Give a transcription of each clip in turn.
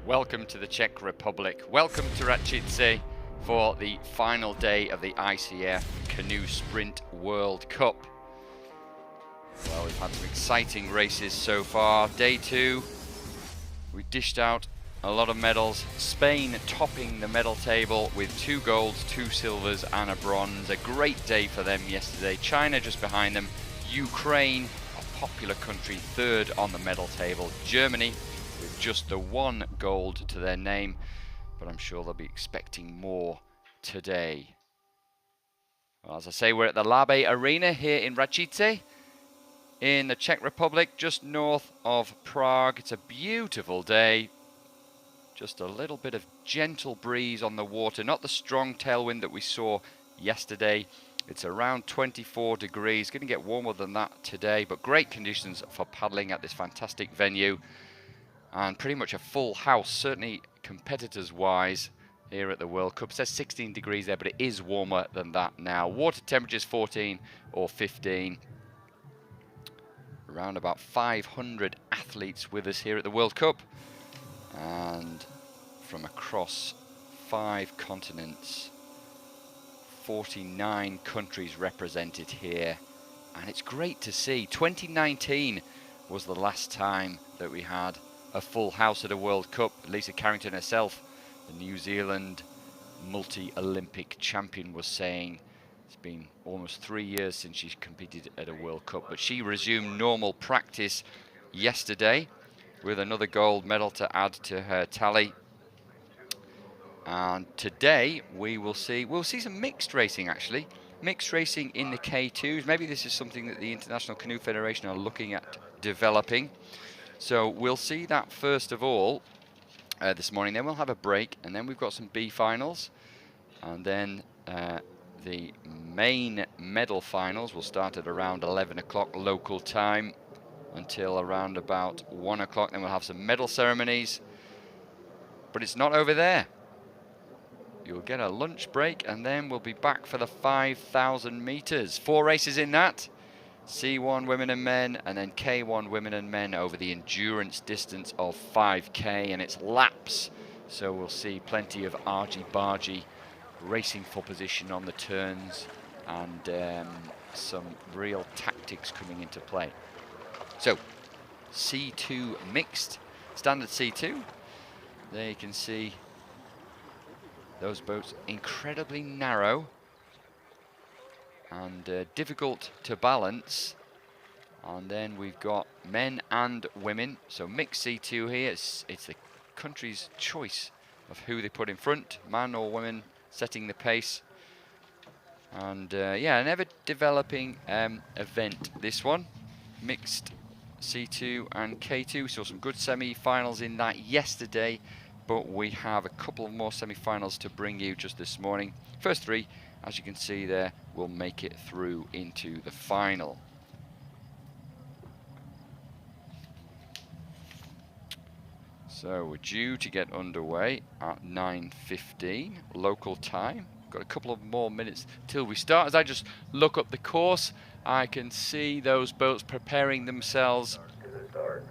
Welcome to the Czech Republic. Welcome to Racice for the final day of the ICF Canoe Sprint World Cup. Well, we've had some exciting races so far. Day 2, we dished out a lot of medals. Spain topping the medal table with 2 golds, 2 silvers and a bronze. A great day for them yesterday. China just behind them. Ukraine, a popular country, 3rd on the medal table. Germany with just the 1 gold to their name, but I'm sure they'll be expecting more today. Well, as I say, we're at the Labe Arena here in Racice in the Czech Republic, just north of Prague. It's a beautiful day. Just a little bit of gentle breeze on the water, not the strong tailwind that we saw yesterday. It's around 24 degrees, going to get warmer than that today, but great conditions for paddling at this fantastic venue. And pretty much a full house, certainly competitors-wise, here at the World Cup. It says 16 degrees there, but it is warmer than that now. Water temperatures 14 or 15. Around about 500 athletes with us here at the World Cup. And from across 5 continents, 49 countries represented here. And it's great to see. 2019 was the last time that we had a full house at a World Cup. Lisa Carrington herself, the New Zealand multi-Olympic champion, was saying it's been almost 3 years since she's competed at a World Cup, but she resumed normal practice yesterday with another gold medal to add to her tally. And today we'll see some mixed racing, actually. Mixed racing in the K2s. Maybe this is something that the International Canoe Federation are looking at developing. So we'll see that first of all this morning. Then we'll have a break, and then we've got some B finals, and then the main medal finals will start at around 11 o'clock local time until around about 1 o'clock. Then we'll have some medal ceremonies, but it's not over there. You'll get a lunch break, and then we'll be back for the 5,000 meters. 4 races in that. C1 women and men, and then K1 women and men over the endurance distance of 5K, and it's laps. So we'll see plenty of argy-bargy racing for position on the turns, and some real tactics coming into play. So C2 mixed, standard C2. There you can see those boats incredibly narrow and difficult to balance. And then we've got men and women, so mixed C2 here. It's the country's choice of who they put in front, man or women, setting the pace. And yeah, an ever developing event, this one. Mixed C2 and K2. We saw some good semi-finals in that yesterday, but we have a couple of more semi-finals to bring you just this morning. First 3, as you can see there, will make it through into the final. So we're due to get underway at 9:15 local time. Got a couple of more minutes till we start. As I just look up the course, I can see those boats preparing themselves.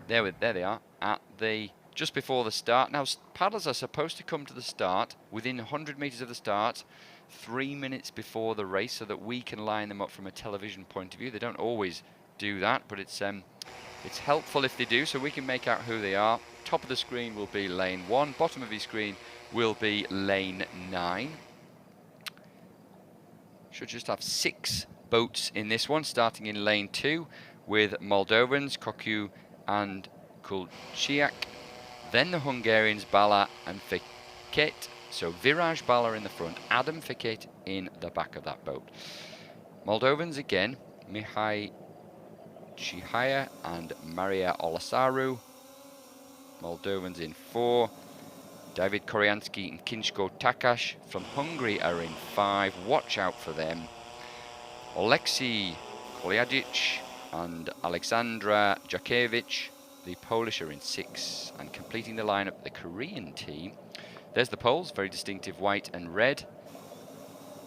There they are at the just before the start. Now, paddlers are supposed to come to the start within 100 meters of the start 3 minutes before the race, so that we can line them up from a television point of view. They don't always do that, but it's helpful if they do, so we can make out who they are. Top of the screen will be lane 1, bottom of your screen will be lane 9. Should just have 6 boats in this one, starting in lane 2 with Moldovans, Koku and Kulciak. Then the Hungarians, Bala and Fiket. So Viraj Bala in the front, Adam Fiket in the back of that boat. Moldovans again, Mihai Chihaya and Maria Olasaru. Moldovans in 4. David Koriansky and Kinshko Takash from Hungary are in 5. Watch out for them. Oleksiy Koljajic and Alexandra Jakiewicz, the Polish, are in 6. And completing the lineup, the Korean team. There's the Poles, very distinctive white and red.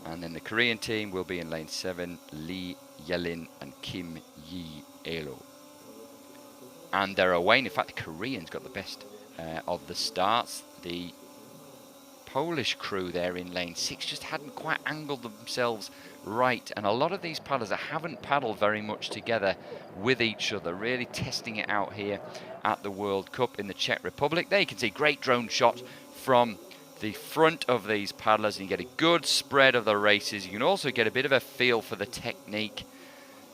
And then the Korean team will be in lane 7, Lee Yelin and Kim Yi Elo. And they're away. In fact, the Koreans got the best of the starts. The Polish crew there in lane 6 just hadn't quite angled themselves right, and a lot of these paddlers that haven't paddled very much together with each other, really testing it out here at the World Cup in the Czech Republic. There you can see great drone shot from the front of these paddlers, and you get a good spread of the races. You can also get a bit of a feel for the technique.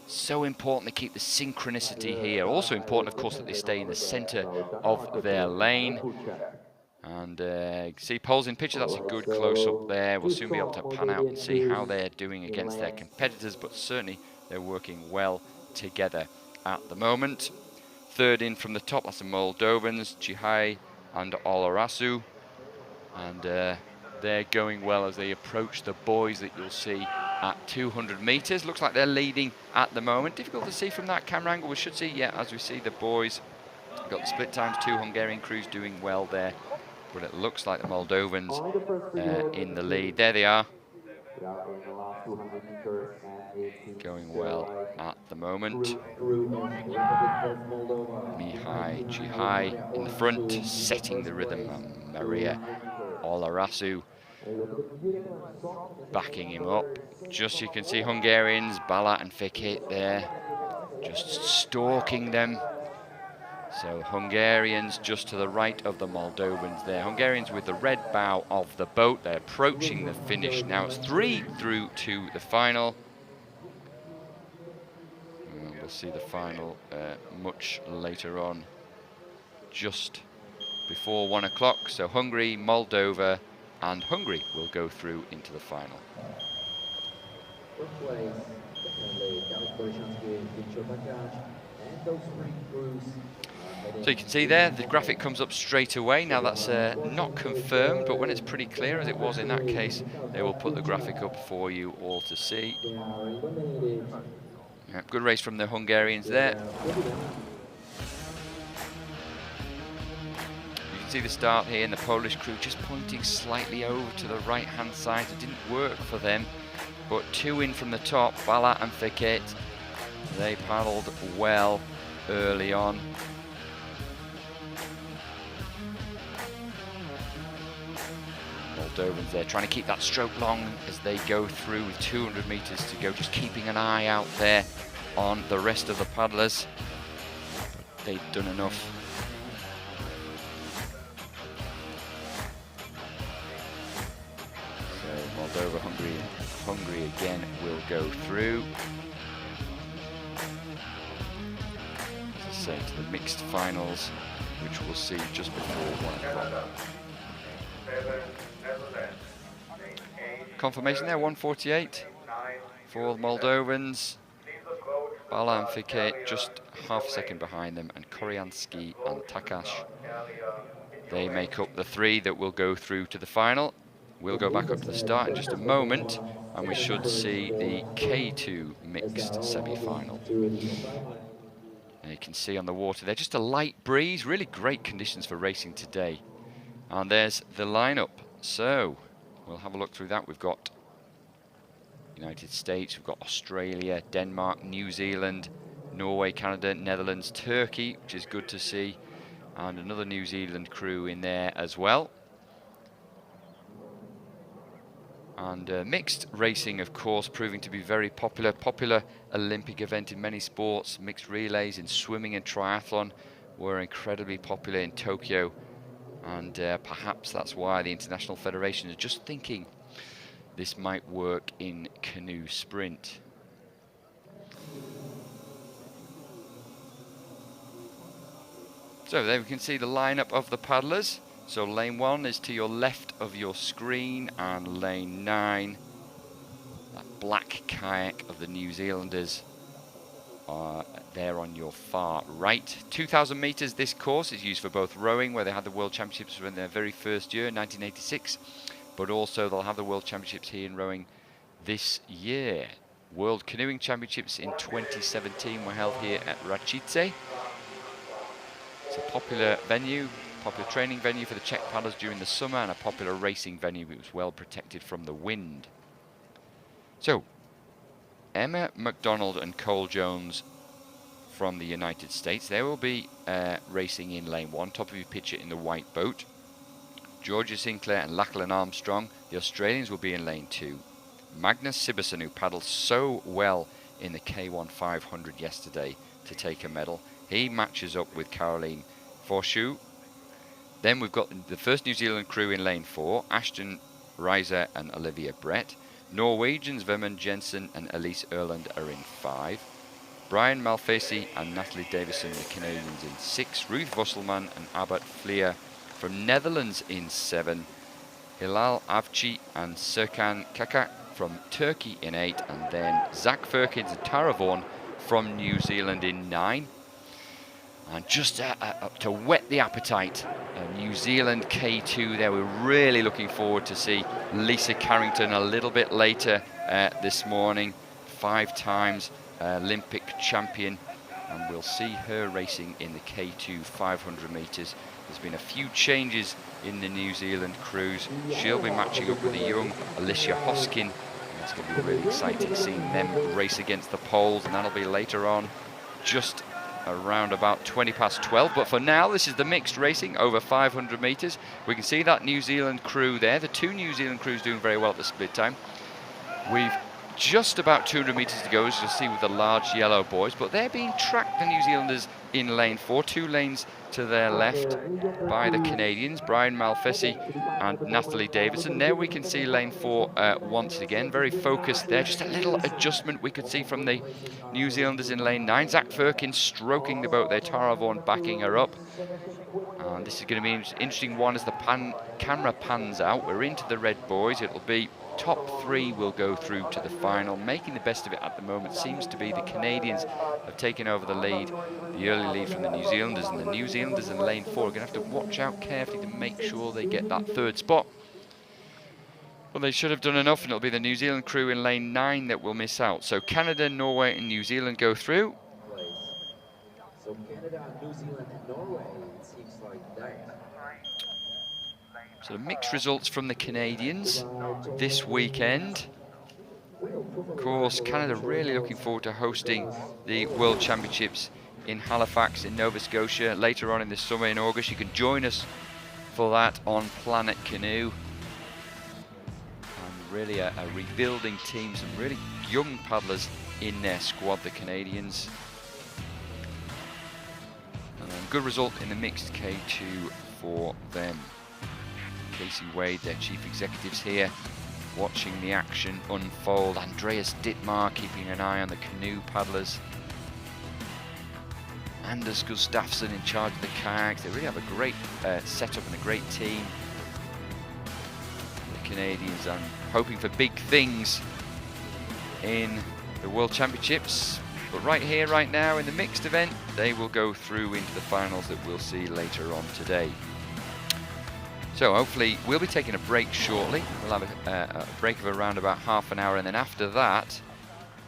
So important to keep the synchronicity here. Also important, of course, that they stay in the center of their lane. And you can see poles in picture. That's a good close-up there. We'll soon be able to pan out and see how they're doing against their competitors, but certainly they're working well together at the moment. Third in from the top, that's the Moldovans, Czech and Olarasu. And they're going well as they approach the boys that you'll see at 200 meters. Looks like they're leading at the moment. Difficult to see from that camera angle. We should see, yeah, as we see the boys. We've got the split times, 2 Hungarian crews doing well there. But it looks like the Moldovans in the lead. There they are. Going well at the moment. Mihai Cihai in the front, setting the rhythm. And Maria Olarasu backing him up. Just you can see Hungarians, Balat and Fikit there, just stalking them. So Hungarians just to the right of the Moldovans there. Hungarians with the red bow of the boat. They're approaching the finish now. It's 3 through to the final. And we'll see the final much later on, just before 1 o'clock. So Hungary, Moldova and Hungary will go through into the final. So you can see there, the graphic comes up straight away. Now that's not confirmed, but when it's pretty clear, as it was in that case, they will put the graphic up for you all to see. Yeah, good race from the Hungarians there. You can see the start here, and the Polish crew just pointing slightly over to the right-hand side. It didn't work for them, but 2 in from the top, Balat and Fikit. They paddled well early on. Moldovans there trying to keep that stroke long as they go through with 200 meters to go, just keeping an eye out there on the rest of the paddlers. But they've done enough. So Moldova, Hungary again will go through. As I say, to the mixed finals, which we'll see just before 1 o'clock. Confirmation there, 1:48 for the Moldovans. Bala and Fikit just half a second behind them, and Koryansky and Takash. They make up the 3 that will go through to the final. We'll go back up to the start in just a moment, and we should see the K2 mixed semi-final. And you can see on the water there, just a light breeze, really great conditions for racing today. And there's the lineup. So we'll have a look through that. We've got United States, we've got Australia, Denmark, New Zealand, Norway, Canada, Netherlands, Turkey, which is good to see, and another New Zealand crew in there as well. And mixed racing, of course, proving to be very popular Olympic event in many sports. Mixed relays in swimming and triathlon were incredibly popular in Tokyo. And perhaps that's why the International Federation is just thinking this might work in canoe sprint. So there we can see the lineup of the paddlers. So lane 1 is to your left of your screen, and lane 9, that black kayak of the New Zealanders, are there on your far right. 2,000 meters, this course is used for both rowing, where they had the World Championships in their very first year, 1986, but also they'll have the World Championships here in rowing this year. World Canoeing Championships in 2017 were held here at Racice. It's a popular venue, popular training venue for the Czech paddlers during the summer, and a popular racing venue. It was well protected from the wind. So Emma McDonald and Cole Jones from the United States. They will be racing in lane 1, top of your picture in the white boat. Georgia Sinclair and Lachlan Armstrong, the Australians, will be in lane 2. Magnus Siberson, who paddled so well in the K1 500 yesterday to take a medal, he matches up with Caroline Forshu. Then we've got the first New Zealand crew in lane 4, Ashton Reiser and Olivia Brett. Norwegians Vermund Jensen and Elise Erland are in 5. Brian Malfesi and Natalie Davison, the Canadians, in 6. Ruth Vosselman and Abbott Fleer from Netherlands in 7. Hilal Avci and Serkan Kaka from Turkey in 8. And then Zach Firkins and Tara Vaughan from New Zealand in 9. And just to whet the appetite, New Zealand K2 there. We're really looking forward to see Lisa Carrington a little bit later this morning. 5 times Olympic champion, and we'll see her racing in the K2 500 metres. There's been a few changes in the New Zealand crews. She'll be matching up with the young Alicia Hoskin. It's going to be really exciting seeing them race against the Poles, and that'll be later on, just around about 20 past 12. But for now, this is the mixed racing over 500 metres. We can see that New Zealand crew there. The 2 New Zealand crews doing very well at the split time. We've just about 200 metres to go, as you'll see with the large yellow boys, but they're being tracked, the New Zealanders, in lane 4, 2 lanes to their left, by the Canadians, Brian Malfesi and Natalie Davidson. There we can see lane 4 once again, very focused there. Just a little adjustment we could see from the New Zealanders in lane 9. Zach Firkin stroking the boat there, Tara Vaughan backing her up. And this is going to be an interesting one as the camera pans out. We're into the red boys. It'll be top 3 will go through to the final. Making the best of it at the moment seems to be the Canadians have taken over the lead, the early lead from the New Zealanders, and the New Zealanders in lane 4 are going to have to watch out carefully to make sure they get that 3rd spot. Well, they should have done enough, and it'll be the New Zealand crew in lane 9 that will miss out. So Canada, Norway and New Zealand go through. So Canada, New Zealand and Norway, it seems like that. So the mixed results from the Canadians this weekend. Of course, Canada really looking forward to hosting the World Championships in Halifax in Nova Scotia later on in the summer in August. You can join us for that on Planet Canoe. And really a rebuilding team, some really young paddlers in their squad, the Canadians. And a good result in the mixed K2 for them. Casey Wade, their chief executives here, watching the action unfold. Andreas Dittmar keeping an eye on the canoe paddlers. Anders Gustafsson in charge of the kayaks. They really have a great setup and a great team. The Canadians are hoping for big things in the World Championships. But right here, right now, in the mixed event, they will go through into the finals that we'll see later on today. So hopefully we'll be taking a break shortly. We'll have a break of around about half an hour, and then after that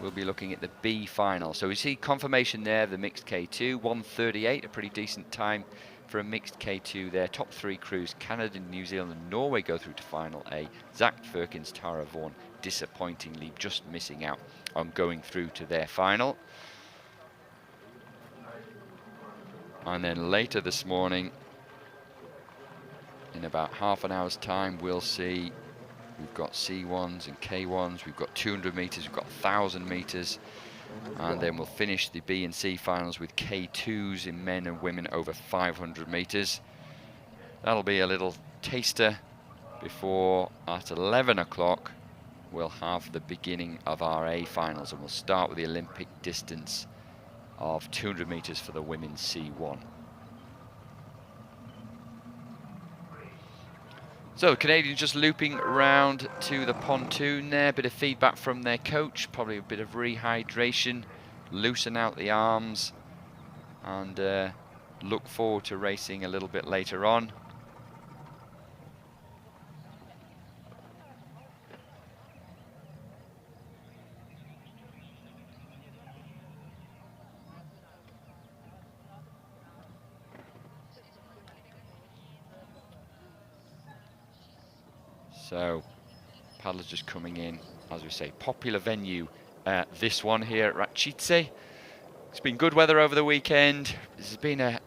we'll be looking at the B final. So we see confirmation there, the mixed K2, 1:38, a pretty decent time for a mixed K2 there. Top 3 crews, Canada, New Zealand and Norway go through to final A. Zach Firkins, Tara Vaughan disappointingly just missing out on going through to their final. And then later this morning, in about half an hour's time, we'll see, we've got C1s and K1s, we've got 200 metres, we've got 1,000 metres, and then we'll finish the B and C finals with K2s in men and women over 500 metres. That'll be a little taster before, at 11 o'clock, we'll have the beginning of our A finals, and we'll start with the Olympic distance of 200 metres for the women's C1. So the Canadians just looping round to the pontoon there. Bit of feedback from their coach, probably a bit of rehydration, loosen out the arms, and look forward to racing a little bit later on. So, paddlers just coming in, as we say, popular venue, this one here at Racice. It's been good weather over the weekend. There's been an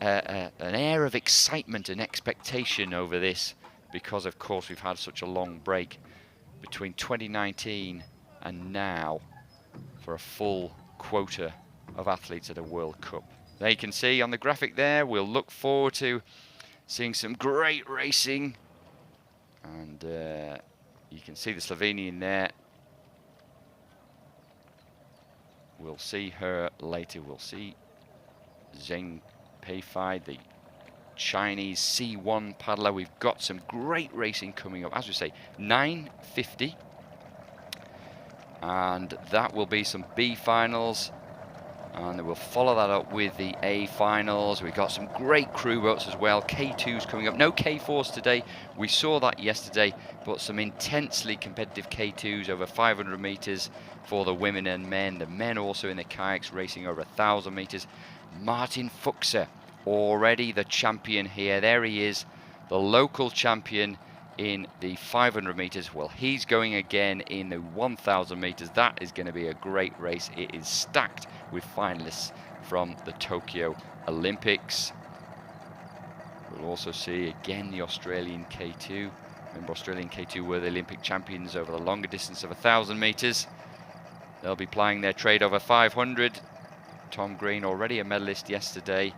air of excitement and expectation over this because, of course, we've had such a long break between 2019 and now for a full quota of athletes at a World Cup. There you can see on the graphic there, we'll look forward to seeing some great racing. And you can see the Slovenian there. We'll see her later. We'll see Zheng Peifai, the Chinese C1 paddler. We've got some great racing coming up. As we say, 9:50. And that will be some B finals. And then we'll follow that up with the A finals. We've got some great crew boats as well. K2s coming up. No K4s today. We saw that yesterday, but some intensely competitive K2s over 500 meters for the women and men. The men also in the kayaks racing over 1,000 meters. Martin Fuchser, already the champion here. There he is, the local champion in the 500 meters. Well, he's going again in the 1,000 meters. That is going to be a great race. It is stacked with finalists from the Tokyo Olympics. We'll also see again the Australian K2. Remember, Australian K2 were the Olympic champions over the longer distance of 1,000 meters. They'll be plying their trade over 500. Tom Green, already a medalist yesterday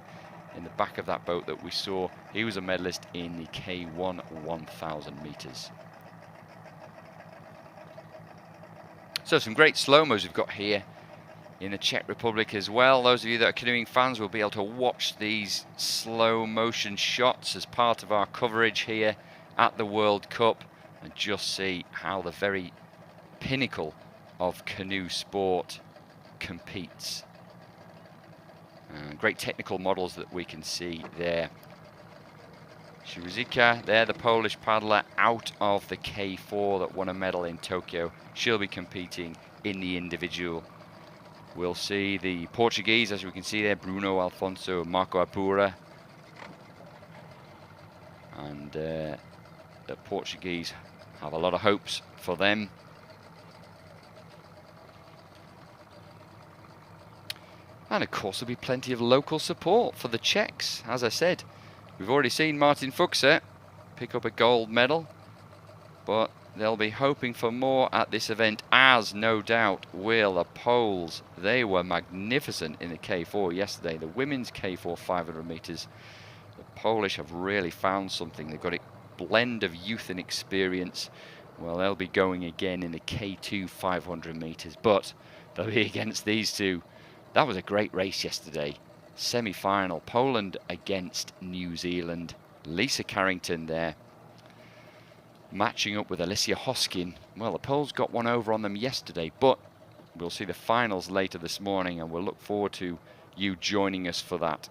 in the back of that boat that we saw. He was a medalist in the K1 1,000 meters. So some great slow-mos we've got here in the Czech Republic as well. Those of you that are canoeing fans will be able to watch these slow motion shots as part of our coverage here at the World Cup and just see how the very pinnacle of canoe sport competes. Great technical models that we can see there. Shuzika, there, the Polish paddler out of the K4 that won a medal in Tokyo. She'll be competing in the individual. We'll see the Portuguese, as we can see there, Bruno Alfonso, Marco Apura. And the Portuguese have a lot of hopes for them. And of course there'll be plenty of local support for the Czechs. As I said, we've already seen Martin Fuchser pick up a gold medal, but they'll be hoping for more at this event, as no doubt will the Poles. They were magnificent in the K4 yesterday, the women's K4 500 meters. The Polish have really found something. They've got a blend of youth and experience. Well, they'll be going again in the K2 500 meters, but they'll be against these two. That was a great race yesterday. Semi-final, Poland against New Zealand. Lisa Carrington there, matching up with Alicia Hoskin. Well, the Poles got one over on them yesterday, but we'll see the finals later this morning, and we'll look forward to you joining us for that.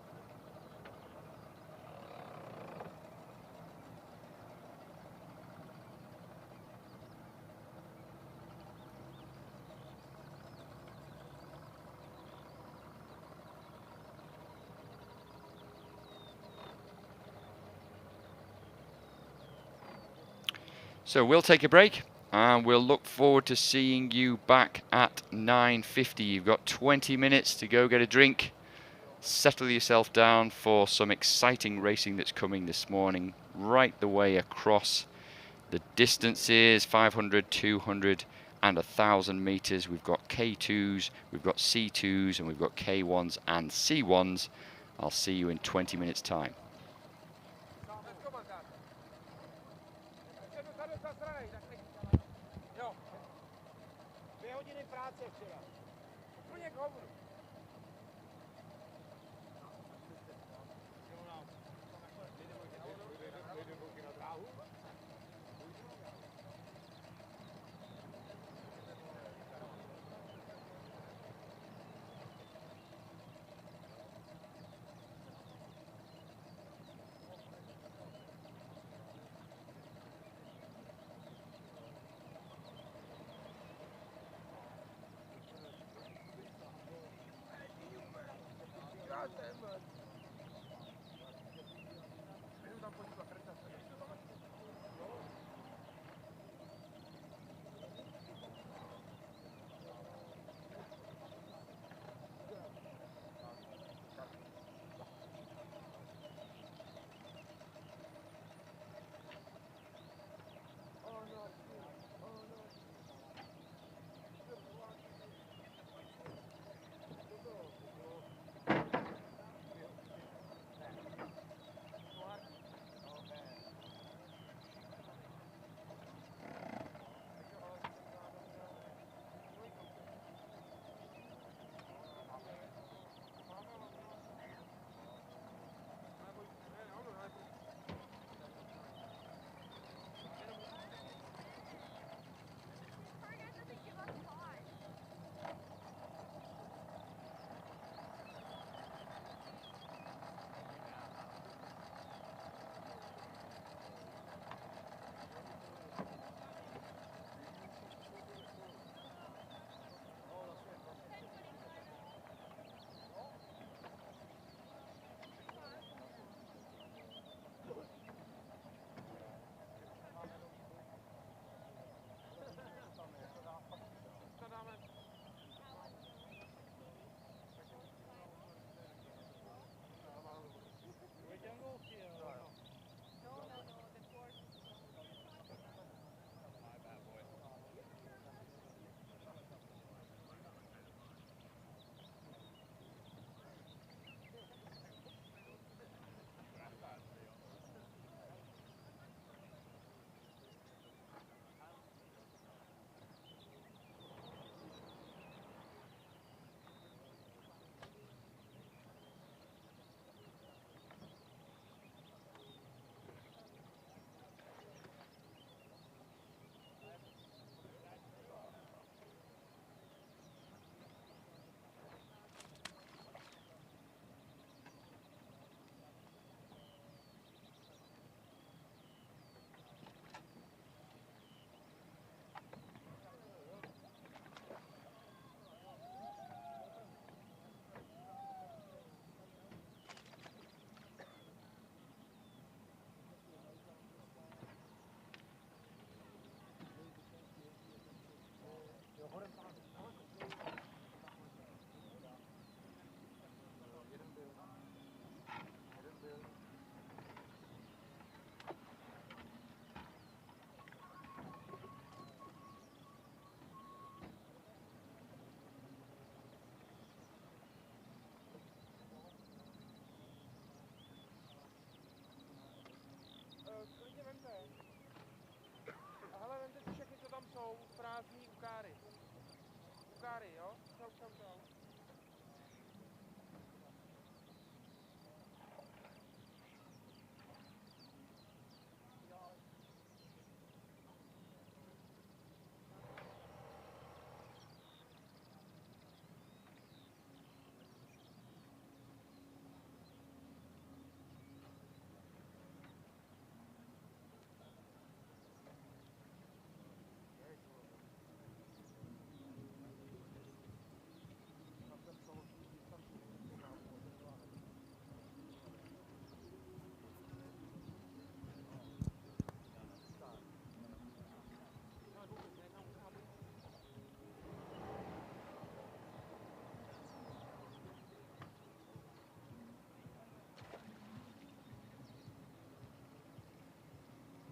So we'll take a break and we'll look forward to seeing you back at 9:50. You've got 20 minutes to go get a drink, settle yourself down for some exciting racing that's coming this morning, right the way across the distances, 500, 200 and 1,000 meters. We've got K2s, we've got C2s, and we've got K1s and C1s. I'll see you in 20 minutes time. klidně vemte. A hele, vemte si všechny, co tam jsou, prázdný u káry. U káry, jo? Čau.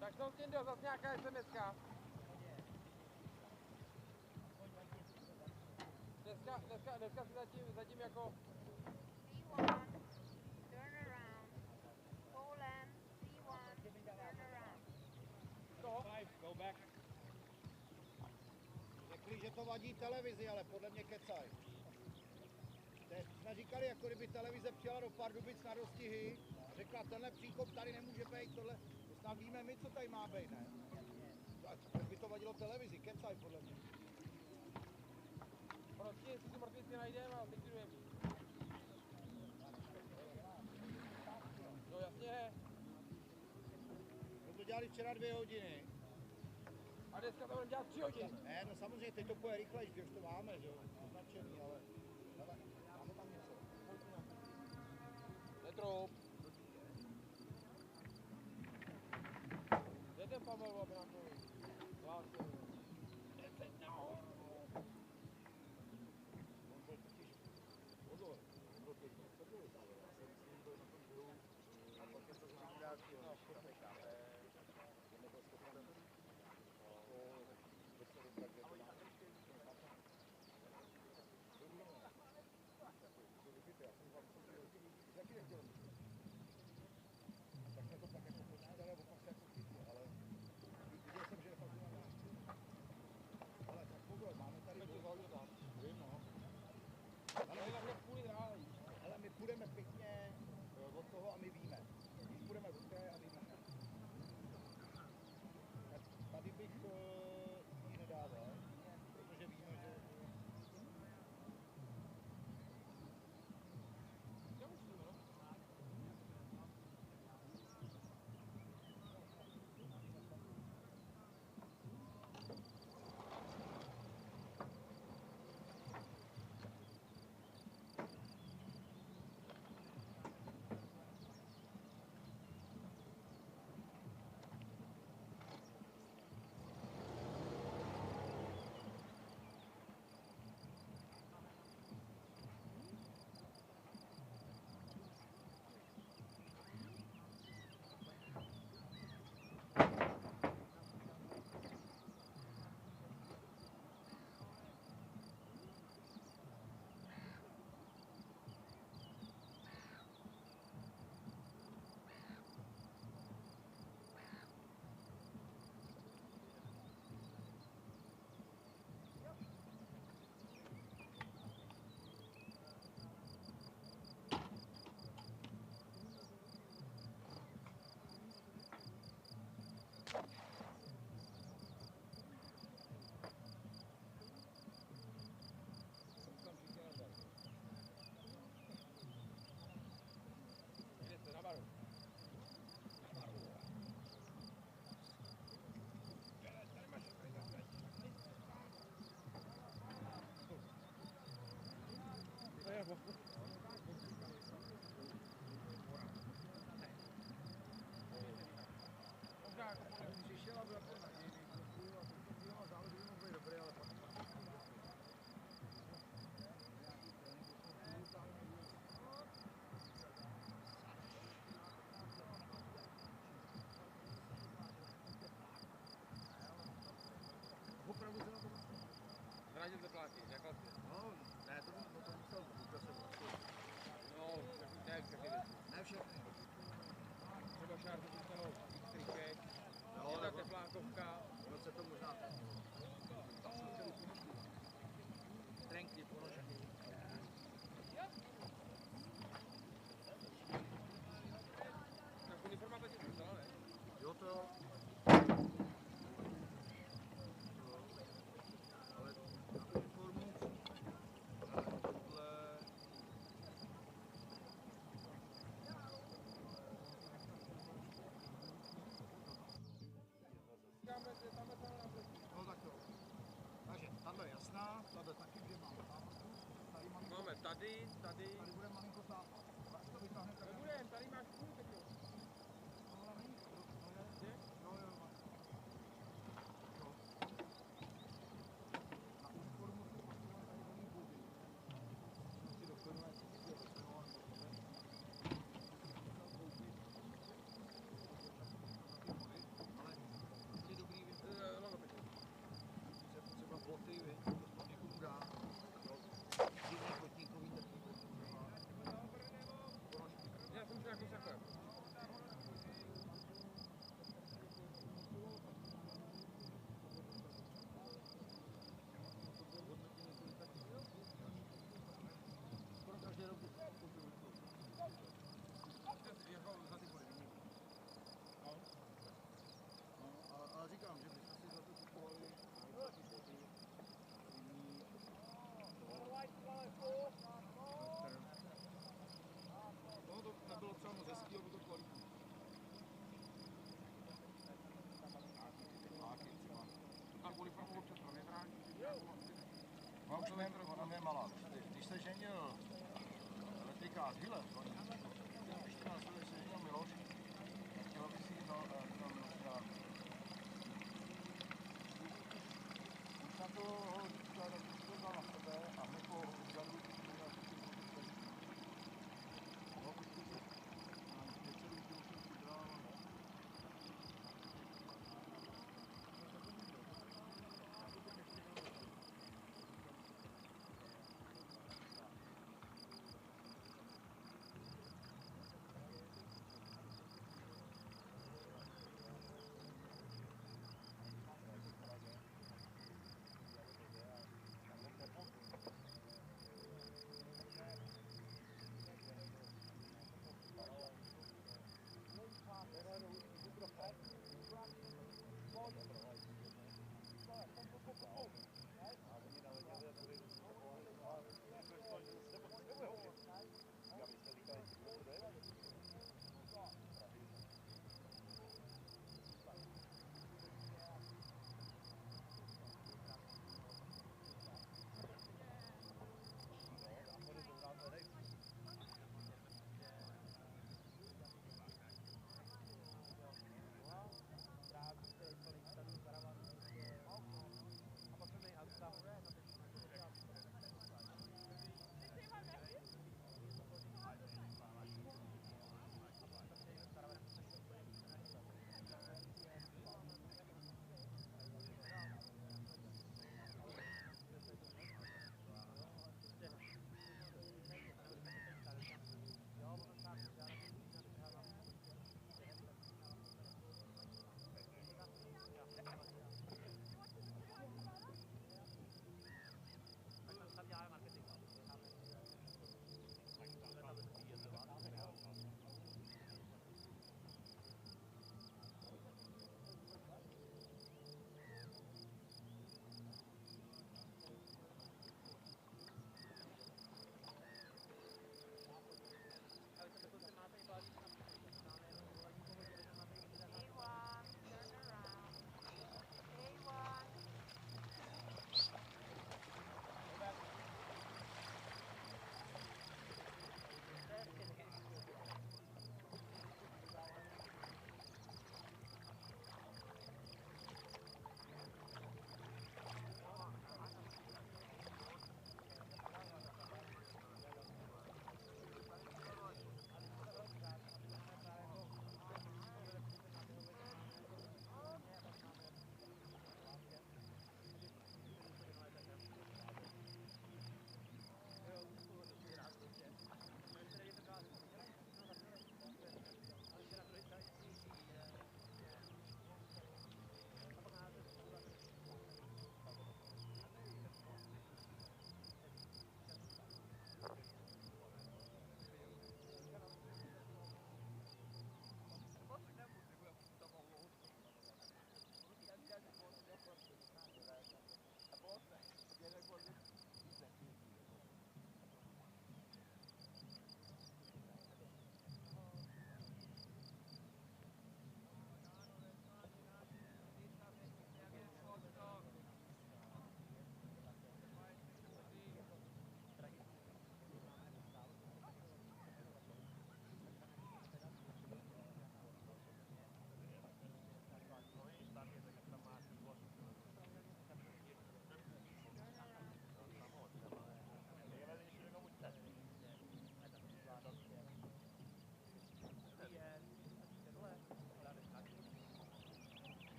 Tak to Tindo, zase nějaká SMS-ka. Dneska si zatím jako... C1, turn around. Poland, C1, turn around. To? Go back. Řekli, že to vadí televizi, ale podle mě kecaj. Jsme říkali, jako kdyby televize přijela do Pardubic na dostihy a řekla, tenhle příkop tady nemůže být, tohle. To snad víme my, co tady má být, ne? Proč by to vadilo televizi, kecaj podle mě. Prostě, jestli tu mrtvici najdeme a zlikvidujeme. No jasně. My to dělali včera 2 hodiny. A dneska to budeme dělat 3 hodiny. Ne, no samozřejmě, teď to půjde rychlejš, když to máme, že jo, označený, ale... Hele, máme tam něco. Netroup. Kde je ten Pavel, aby nám to hlásil? Teď nahoru. On byl totiž... Pozor, on byl teď na sebe, ale já jsem s ním byl na tom běhu a pak je to znamená nějakého štěpeka, on nebyl schopen dostat do tak, že to má. To vypíte, já jsem vám to taky nechtěl. Tak jsme to pak jako počítali a opak se jako chytlo, ale viděl jsem, že je fakt na nás. Ale tak pozor, máme tady tam. Vím, no. Ale my půjdeme pěkně od toho a my víme. Když půjdeme od kraje a my víme. Tak tady bych ji nedával, protože víme, že... Přišel a byl jako na jiný trochu a teď to chvíli záleží, že mohl být dobrý, ale pak... Opravdu se na to Zradil se plátí, jak vlastně? No, ne, to musel ukazovat. No, ne všechny věci. Ne všechny. Třeba šárku zůstanou X3K, to. Ale na uniformu, tohle... No tak to. Takže tahle je jasná, tahle taky, že mám závodku. Tady malinko, Máme tady. tady bude malinko zápas. Až to vytáhne tak. Nebudem, tady máš půl teď. Tohle není, to je? Jo, jo, jo. Jo. Na uniformu se posílá tady do ní body. Si doplňuje, co si je doplňovat, ale byly dobrý věci. Třeba boty, víš, to někomu dá. Zimní kotníkový takový ponožky. Já jsem si jako sakle. Skoro každý rok bych koupil. Jako za ty body. No, ale říkám, že bychom si za to kupovali taky boty, zimní, no to nebylo třeba moc hezký, ale bylo to kvalitní. Háky třeba. A uniformu občas pro větrání. Ona je malá. Když se ženil Letrikář Hiller, když 14 let se ženil Miloš, tak chtěla by si jít tam na už na to holčička, tak si to vzal na sebe a hned po vzadu měla no, počkej se. A necelý kilo jsem přibral.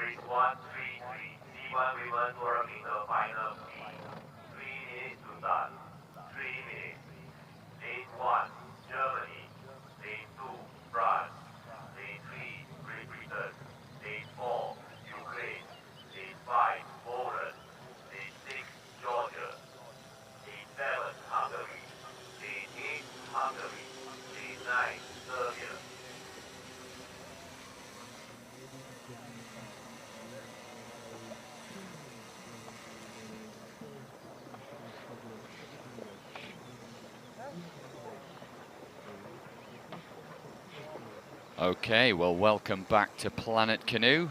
Race 133, C1 women working the final speed. 3 minutes to start. 3 minutes. Lane 1, Germany. Lane 2, France. Lane 3, Great Britain. Lane 4, Ukraine. Lane 5, Poland. Lane 6, Georgia. Lane 7, Hungary. Lane 8, Hungary. Lane 9, Serbia. Okay, well, welcome back to Planet Canoe.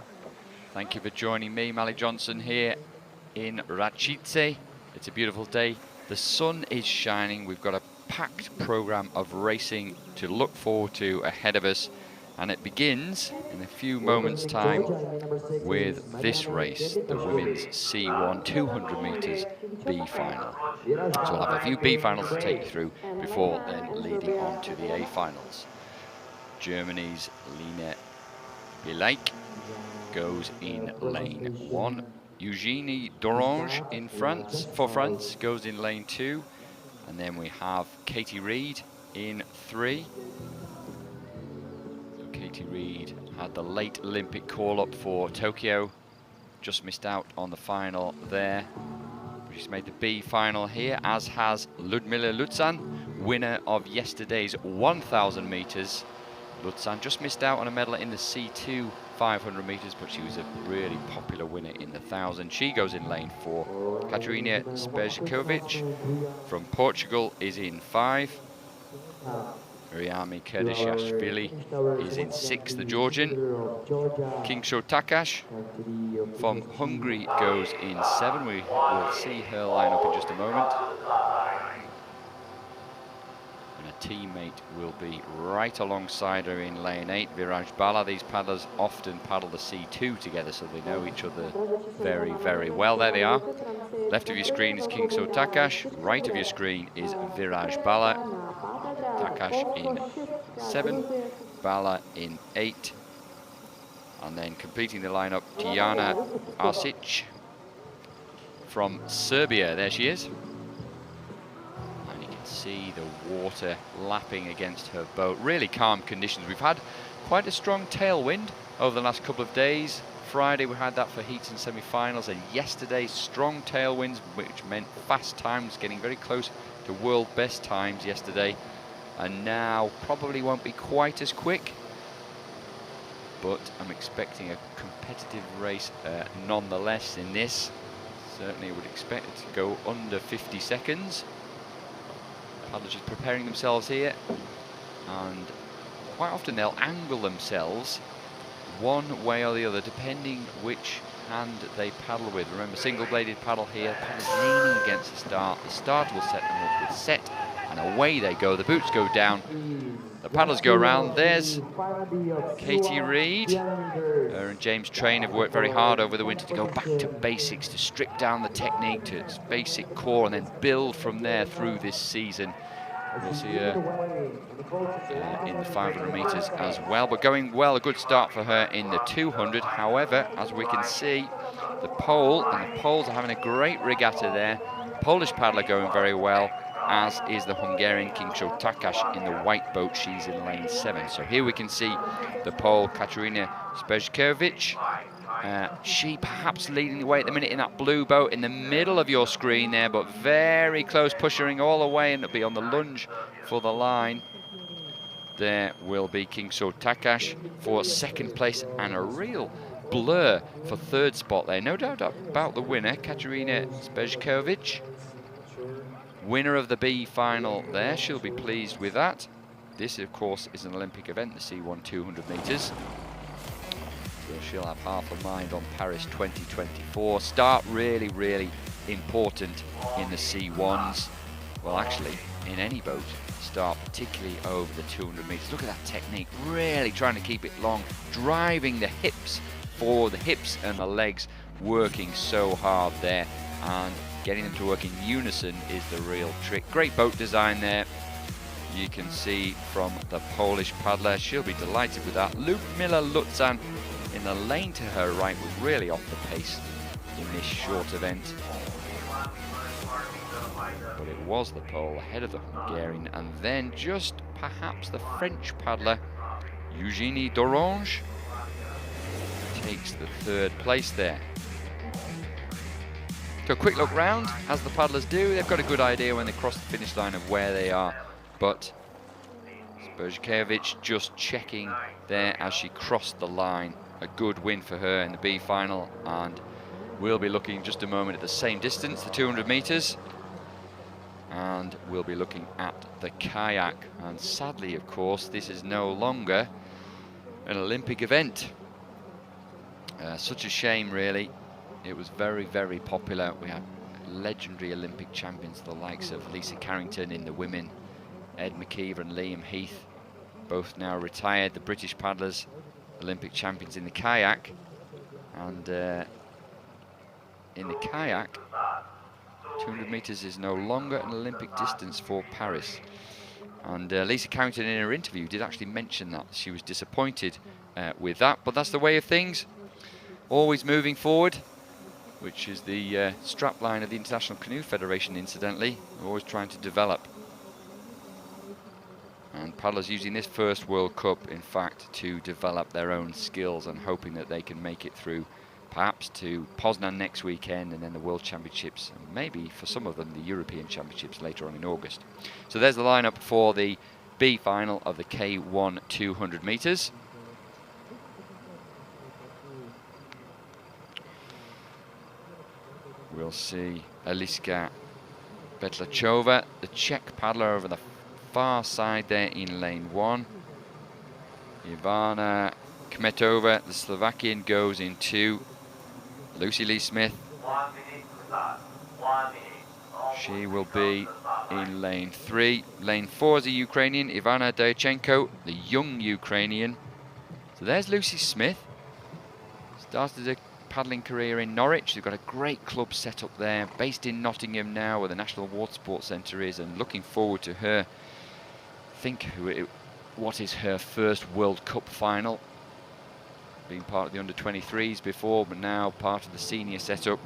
Thank you for joining me, Mally Johnson, here in Racice. It's a beautiful day. The sun is shining. We've got a packed program of racing to look forward to ahead of us, and it begins in a few moments' time with this race, the women's C1 200 meters B final. So we'll have a few B finals to take you through before then leading on to the A finals. Germany's Line Bilaik goes in lane 1. Eugenie Dorange for France goes in lane 2. And then we have Katie Reed in 3. So Katie Reed had the late Olympic call-up for Tokyo. Just missed out on the final there. She's made the B final here, as has Ludmila Lutzan, winner of yesterday's 1,000 meters. Lutzan just missed out on a medal in the C2 500 meters, but she was a really popular winner in the 1,000. She goes in lane 4. Katarina Spejkovic from Portugal is in 5. Miriami Kerdishashvili is in 6, the Georgian. Kingsho Takash from Hungary goes in 7. We will see her line up in just a moment. And a teammate will be right alongside her in lane 8, Viraj Bala. These paddlers often paddle the C2 together, so they know each other very, very well. There they are. Left of your screen is Kingsho Takash. Right of your screen is Viraj Bala. Takash in 7, Bala in 8. And then completing the lineup, Tijana Arsic from Serbia. There she is. And you can see the water lapping against her boat. Really calm conditions. We've had quite a strong tailwind over the last couple of days. Friday we had that for heats and semi-finals, and yesterday strong tailwinds, which meant fast times, getting very close to world best times yesterday. And now probably won't be quite as quick, but I'm expecting a competitive race nonetheless in this. Certainly would expect it to go under 50 seconds. Paddlers just preparing themselves here, and quite often they'll angle themselves one way or the other depending which hand they paddle with. Remember, single-bladed paddle here, paddles leaning against the start will set them up with set, and away they go. The boots go down, the paddlers go around. There's Katie Reed. Her and James Train have worked very hard over the winter to go back to basics, to strip down the technique to its basic core and then build from there through this season. We'll see her in the 500 meters as well, but going well. A good start for her in the 200. However, as we can see, the Poles are having a great regatta there. Polish paddler going very well, as is the Hungarian Kingsho Takash in the white boat. She's in lane 7. So here we can see the Pole Katarina Spejkovic. She perhaps leading the way at the minute in that blue boat in the middle of your screen there, but very close, pushing all the way, and it'll be on the lunge for the line. There will be Kingsho Takash for 2nd place, and a real blur for 3rd spot there. No doubt about the winner, Katarina Spejkovic. Winner of the B final there. She'll be pleased with that. This, of course, is an Olympic event, the C1 200 meters. So she'll have half a mind on Paris 2024. Start really, really important in the C1s. Well, actually, in any boat, start particularly over the 200 meters. Look at that technique, really trying to keep it long, driving the hips forward, the hips and the legs working so hard there, and getting them to work in unison is the real trick. Great boat design there. You can see from the Polish paddler, she'll be delighted with that. Ludmila Lutzan in the lane to her right was really off the pace in this short event. But it was the pole ahead of the Hungarian, and then just perhaps the French paddler Eugénie d'Orange takes the third place there. So a quick look round, as the paddlers do. They've got a good idea when they cross the finish line of where they are, but Spurgkiewicz just checking there as she crossed the line. A good win for her in the B final, and we'll be looking just a moment at the same distance, the 200 meters, and we'll be looking at the kayak. And sadly, of course, this is no longer an Olympic event. Such a shame, really. It was very, very popular. We had legendary Olympic champions, the likes of Lisa Carrington in the women, Ed McKeever and Liam Heath, both now retired. The British paddlers, Olympic champions in the kayak. And in the kayak, 200 meters is no longer an Olympic distance for Paris. And Lisa Carrington in her interview did actually mention that. She was disappointed with that, but that's the way of things. Always moving forward, which is the strapline of the International Canoe Federation, incidentally. We're always trying to develop. And paddlers using this first World Cup, in fact, to develop their own skills and hoping that they can make it through perhaps to Poznan next weekend, and then the World Championships, and maybe for some of them the European Championships later on in August. So there's the lineup for the B final of the K1 200 meters. We'll see Eliska Betlachova, the Czech paddler, over the far side there in lane 1. Ivana Kmetova, the Slovakian, goes in 2. Lucy Lee Smith, 1 minute to start. 1 minute. she will be in lane 3. Lane 4 is a Ukrainian, Ivana Dyachenko, the young Ukrainian. So there's Lucy Smith. Started a paddling career in Norwich. They've got a great club set up there, based in Nottingham now, where the National Water Sports Centre is, and looking forward to her. What is her first World Cup final? Being part of the under-23s before, but now part of the senior setup.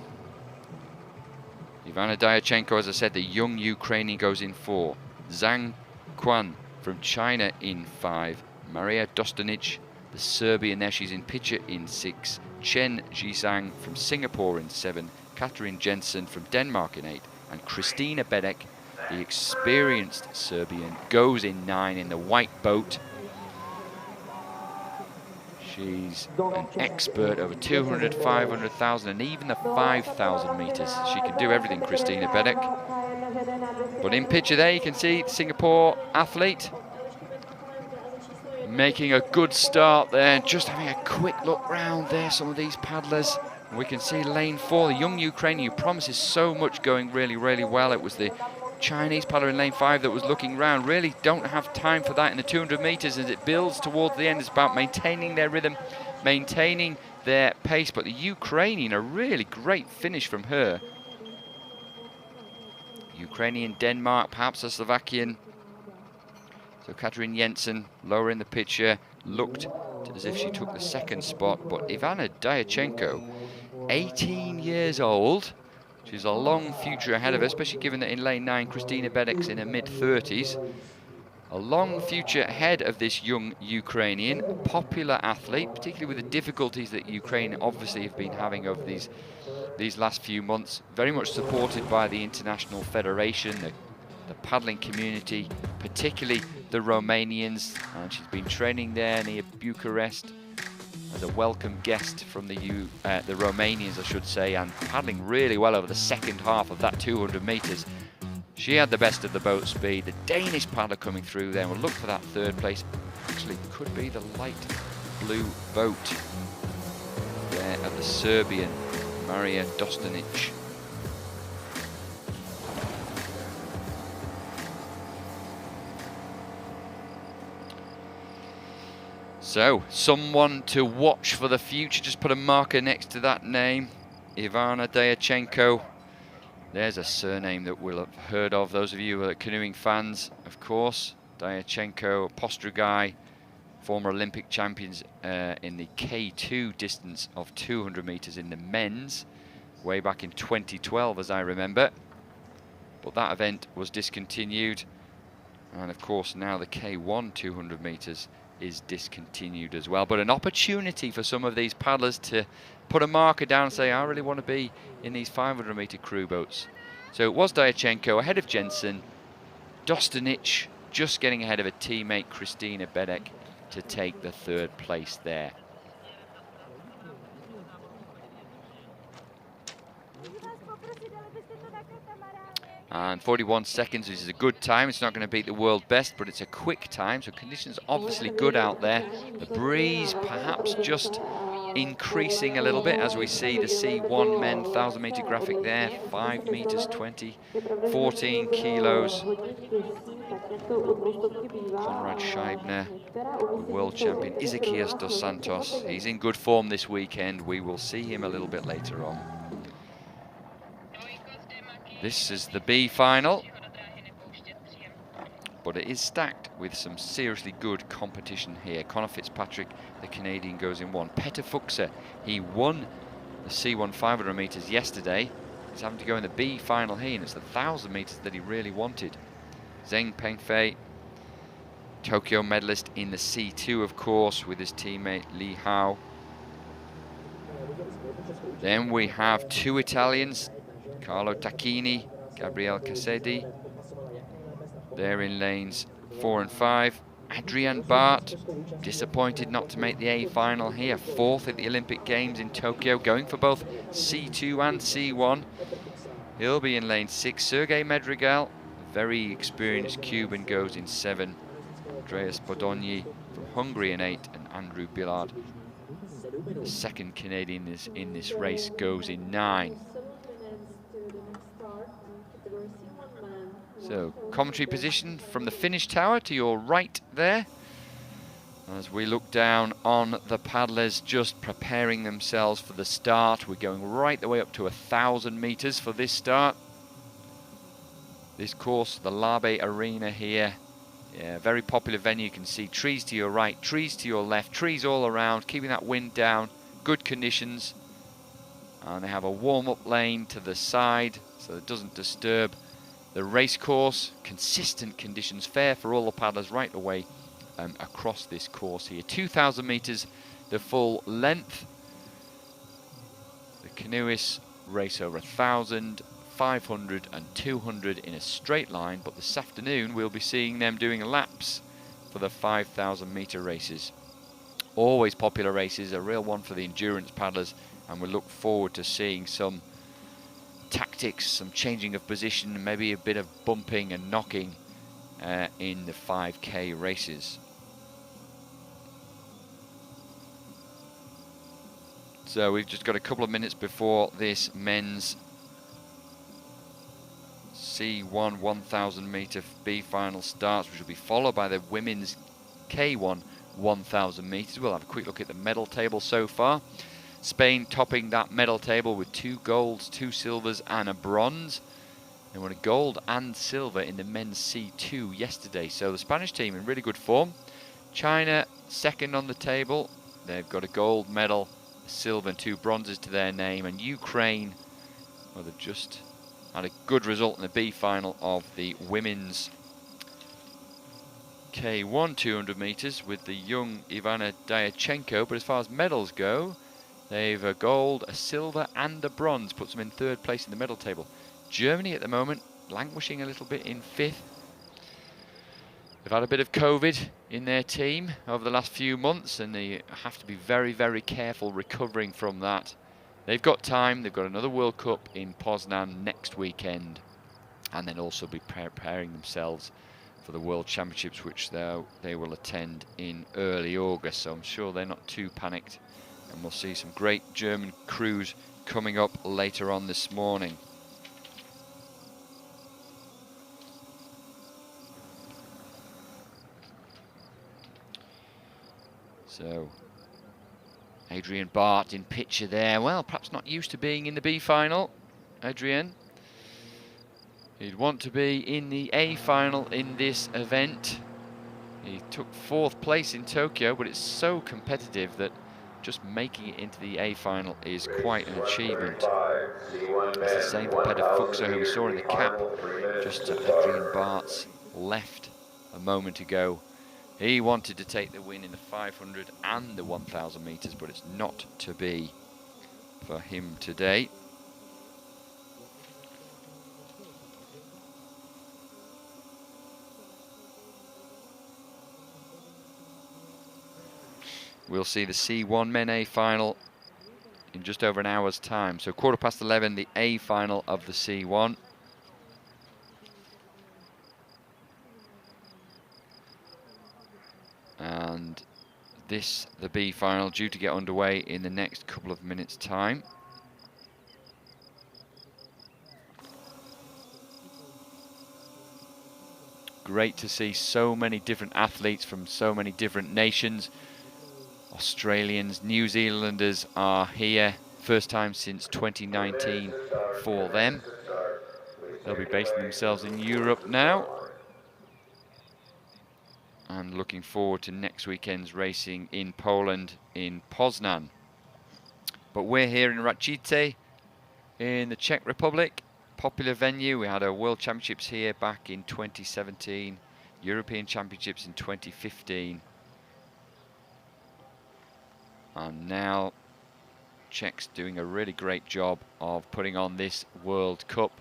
Ivana Dyachenko, as I said, the young Ukrainian, goes in 4. Zhang Quan from China in 5. Maria Dostanic, the Serbian, there she's in picture, in 6. Chen Zhisang from Singapore in 7. Katarina Jensen from Denmark in 8. And Kristina Bedek, the experienced Serbian, goes in 9 in the white boat. She's an expert over 200, 500, 1,000 and even the 5,000 metres. She can do everything, Kristina Bedek. But in picture there you can see the Singapore athlete making a good start there. Just having a quick look round there, some of these paddlers. We can see lane 4, the young Ukrainian, who promises so much, going really, really well. It was the Chinese paddler in lane 5 that was looking round. Really don't have time for that in the 200 metres as it builds towards the end. It's about maintaining their rhythm, maintaining their pace. But the Ukrainian, a really great finish from her. Ukrainian, Denmark, perhaps a Slovakian. So Katarina Jensen, lower in the picture, looked as if she took the second spot. But Ivana Dyachenko, 18 years old. She's a long future ahead of her, especially given that in lane 9, Kristina Bedek's in her mid-30s. A long future ahead of this young Ukrainian, popular athlete, particularly with the difficulties that Ukraine obviously have been having over these last few months. Very much supported by the International Federation, the paddling community, particularly the Romanians. And she's been training there near Bucharest as a welcome guest from the Romanians, I should say, and paddling really well over the second half of that 200 metres. She had the best of the boat speed. The Danish paddler coming through there. We'll look for that third place. Actually, could be the light blue boat there of the Serbian, Maria Dostanic. So, someone to watch for the future. Just put a marker next to that name. Ivana Dyachenko. There's a surname that we'll have heard of, those of you who are canoeing fans, of course. Dyachenko, Postrugai, former Olympic champions in the K2 distance of 200 meters in the men's, way back in 2012, as I remember. But that event was discontinued, and of course now the K1 200 meters is discontinued as well. But an opportunity for some of these paddlers to put a marker down and say, I really want to be in these 500 meter crew boats. So it was Dyachenko ahead of Jensen, Dostanic just getting ahead of a teammate, Kristina Bedek, to take the third place there. And 41 seconds, which is a good time. It's not going to beat the world best, but it's a quick time, so conditions obviously good out there. The breeze perhaps just increasing a little bit as we see the C1 men 1000 meter graphic there, 5 meters 20, 14 kilos. Konrad Scheibner, the world champion, Isaquias dos Santos. He's in good form this weekend. We will see him a little bit later on. This is the B final, but it is stacked with some seriously good competition here. Connor Fitzpatrick, the Canadian, goes in one. Peter Fuchser, he won the C1 500 meters yesterday. He's having to go in the B final here, and it's the 1000 meters that he really wanted. Zheng Pengfei, Tokyo medalist in the C2, of course, with his teammate Li Hao. Then we have two Italians, Carlo Tacchini, Gabriele Cassedi. They're in lanes 4 and 5. Adrian Bart, disappointed not to make the A final here. 4th at the Olympic Games in Tokyo, going for both C2 and C1. He'll be in lane 6. Sergei Medrigal, very experienced Cuban, goes in 7. Andreas Bodogny from Hungary in 8. And Andrew Billard, the second Canadian in this race, goes in 9. So, commentary position from the finish tower to your right there, as we look down on the paddlers just preparing themselves for the start. We're going right the way up to 1,000 meters for this start. This course, the Labe Arena here, yeah, very popular venue. You can see trees to your right, trees to your left, trees all around, keeping that wind down, good conditions. And they have a warm-up lane to the side so it doesn't disturb the race course. Consistent conditions, fair for all the paddlers right away across this course here. 2,000 meters, the full length. The canoeists race over 1,000, 500 and 200 in a straight line, but this afternoon we'll be seeing them doing laps for the 5,000 meter races. Always popular races, a real one for the endurance paddlers, and we look forward to seeing some tactics, some changing of position, maybe a bit of bumping and knocking in the 5K races. So we've just got a couple of minutes before this men's C1 1,000 meter B final starts, which will be followed by the women's K1 1,000 meters. We'll have a quick look at the medal table so far. Spain topping that medal table with 2 golds, 2 silvers and a bronze. They won a gold and silver in the men's C2 yesterday, so the Spanish team in really good form. China second on the table, they've got a gold medal, a silver and 2 bronzes to their name. And Ukraine, well, they've just had a good result in the B final of the women's K1 200 meters with the young Ivana Dyachenko. But as far as medals go, they've a gold, a silver and a bronze, puts them in 3rd place in the medal table. Germany at the moment languishing a little bit in 5th. They've had a bit of COVID in their team over the last few months, and they have to be very, very careful recovering from that. They've got time. They've got another World Cup in Poznan next weekend, and then also be preparing themselves for the World Championships, which they will attend in early August. So I'm sure they're not too panicked, and we'll see some great German crews coming up later on this morning. So Adrian Bart in picture there. Well, perhaps not used to being in the B final, Adrian. He'd want to be in the A final in this event. He took 4th place in Tokyo, but it's so competitive that just making it into the A final is quite an achievement. It's the same for Petter Fuchser, who we saw in the cap just to Adrian Bart's left a moment ago. He wanted to take the win in the 500 and the 1,000 metres, but it's not to be for him today. We'll see the C1 Men A final in just over an hour's time. So 11:15, the A final of the C1. And this, the B final, due to get underway in the next couple of minutes' time. Great to see so many different athletes from so many different nations. Australians, New Zealanders are here. First time since 2019 for them. They'll be basing themselves in Europe now. And looking forward to next weekend's racing in Poland, in Poznan. But we're here in Racice, in the Czech Republic. Popular venue. We had our World Championships here back in 2017, European Championships in 2015. And now Czechs doing a really great job of putting on this World Cup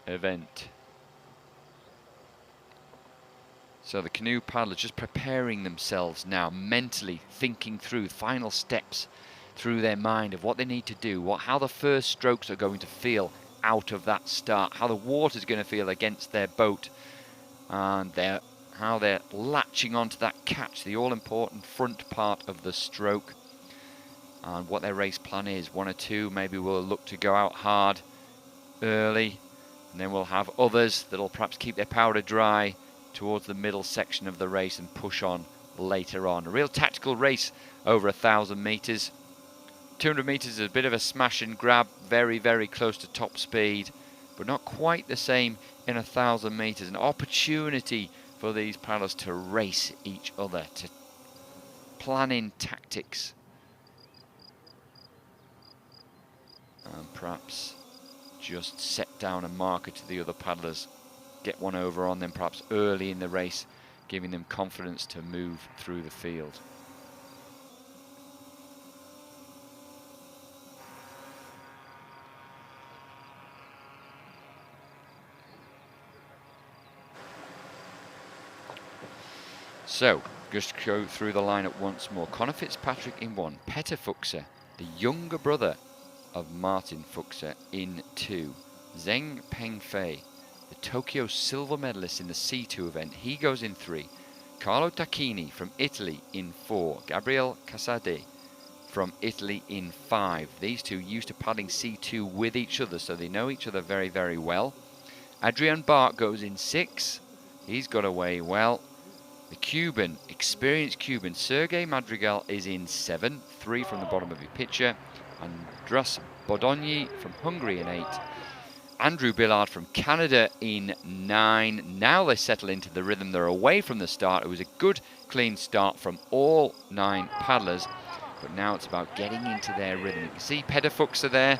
event. So the canoe paddlers just preparing themselves now, mentally thinking through final steps through their mind of what they need to do, how the first strokes are going to feel out of that start, how the water's going to feel against their boat, and how they're latching onto that catch, the all-important front part of the stroke, and what their race plan is. One or two maybe will look to go out hard early, and then we'll have others that'll perhaps keep their powder dry towards the middle section of the race and push on later on. A real tactical race over 1,000 metres. 200 metres is a bit of a smash and grab, very, very close to top speed, but not quite the same in 1,000 metres. An opportunity for these paddlers to race each other, to plan in tactics, and perhaps just set down a marker to the other paddlers, get one over on them perhaps early in the race, giving them confidence to move through the field. So, just go through the lineup once more. Connor Fitzpatrick in 1, Petter Fuchser, the younger brother of Martin Fuchser, in 2. Zheng Pengfei, the Tokyo silver medalist in the C2 event, he goes in 3. Carlo Tacchini from Italy in 4. Gabriele Casade from Italy in 5. These two used to paddling C2 with each other, so they know each other very, very well. Adrian Bart goes in 6. He's got away well. The Cuban, experienced Cuban, Sergei Madrigal is in 7, 3 from the bottom of your picture. Andras Bodonyi from Hungary in 8. Andrew Billard from Canada in 9. Now they settle into the rhythm. They're away from the start. It was a good, clean start from all 9 paddlers, but now it's about getting into their rhythm. You can see Petter Fuchser there.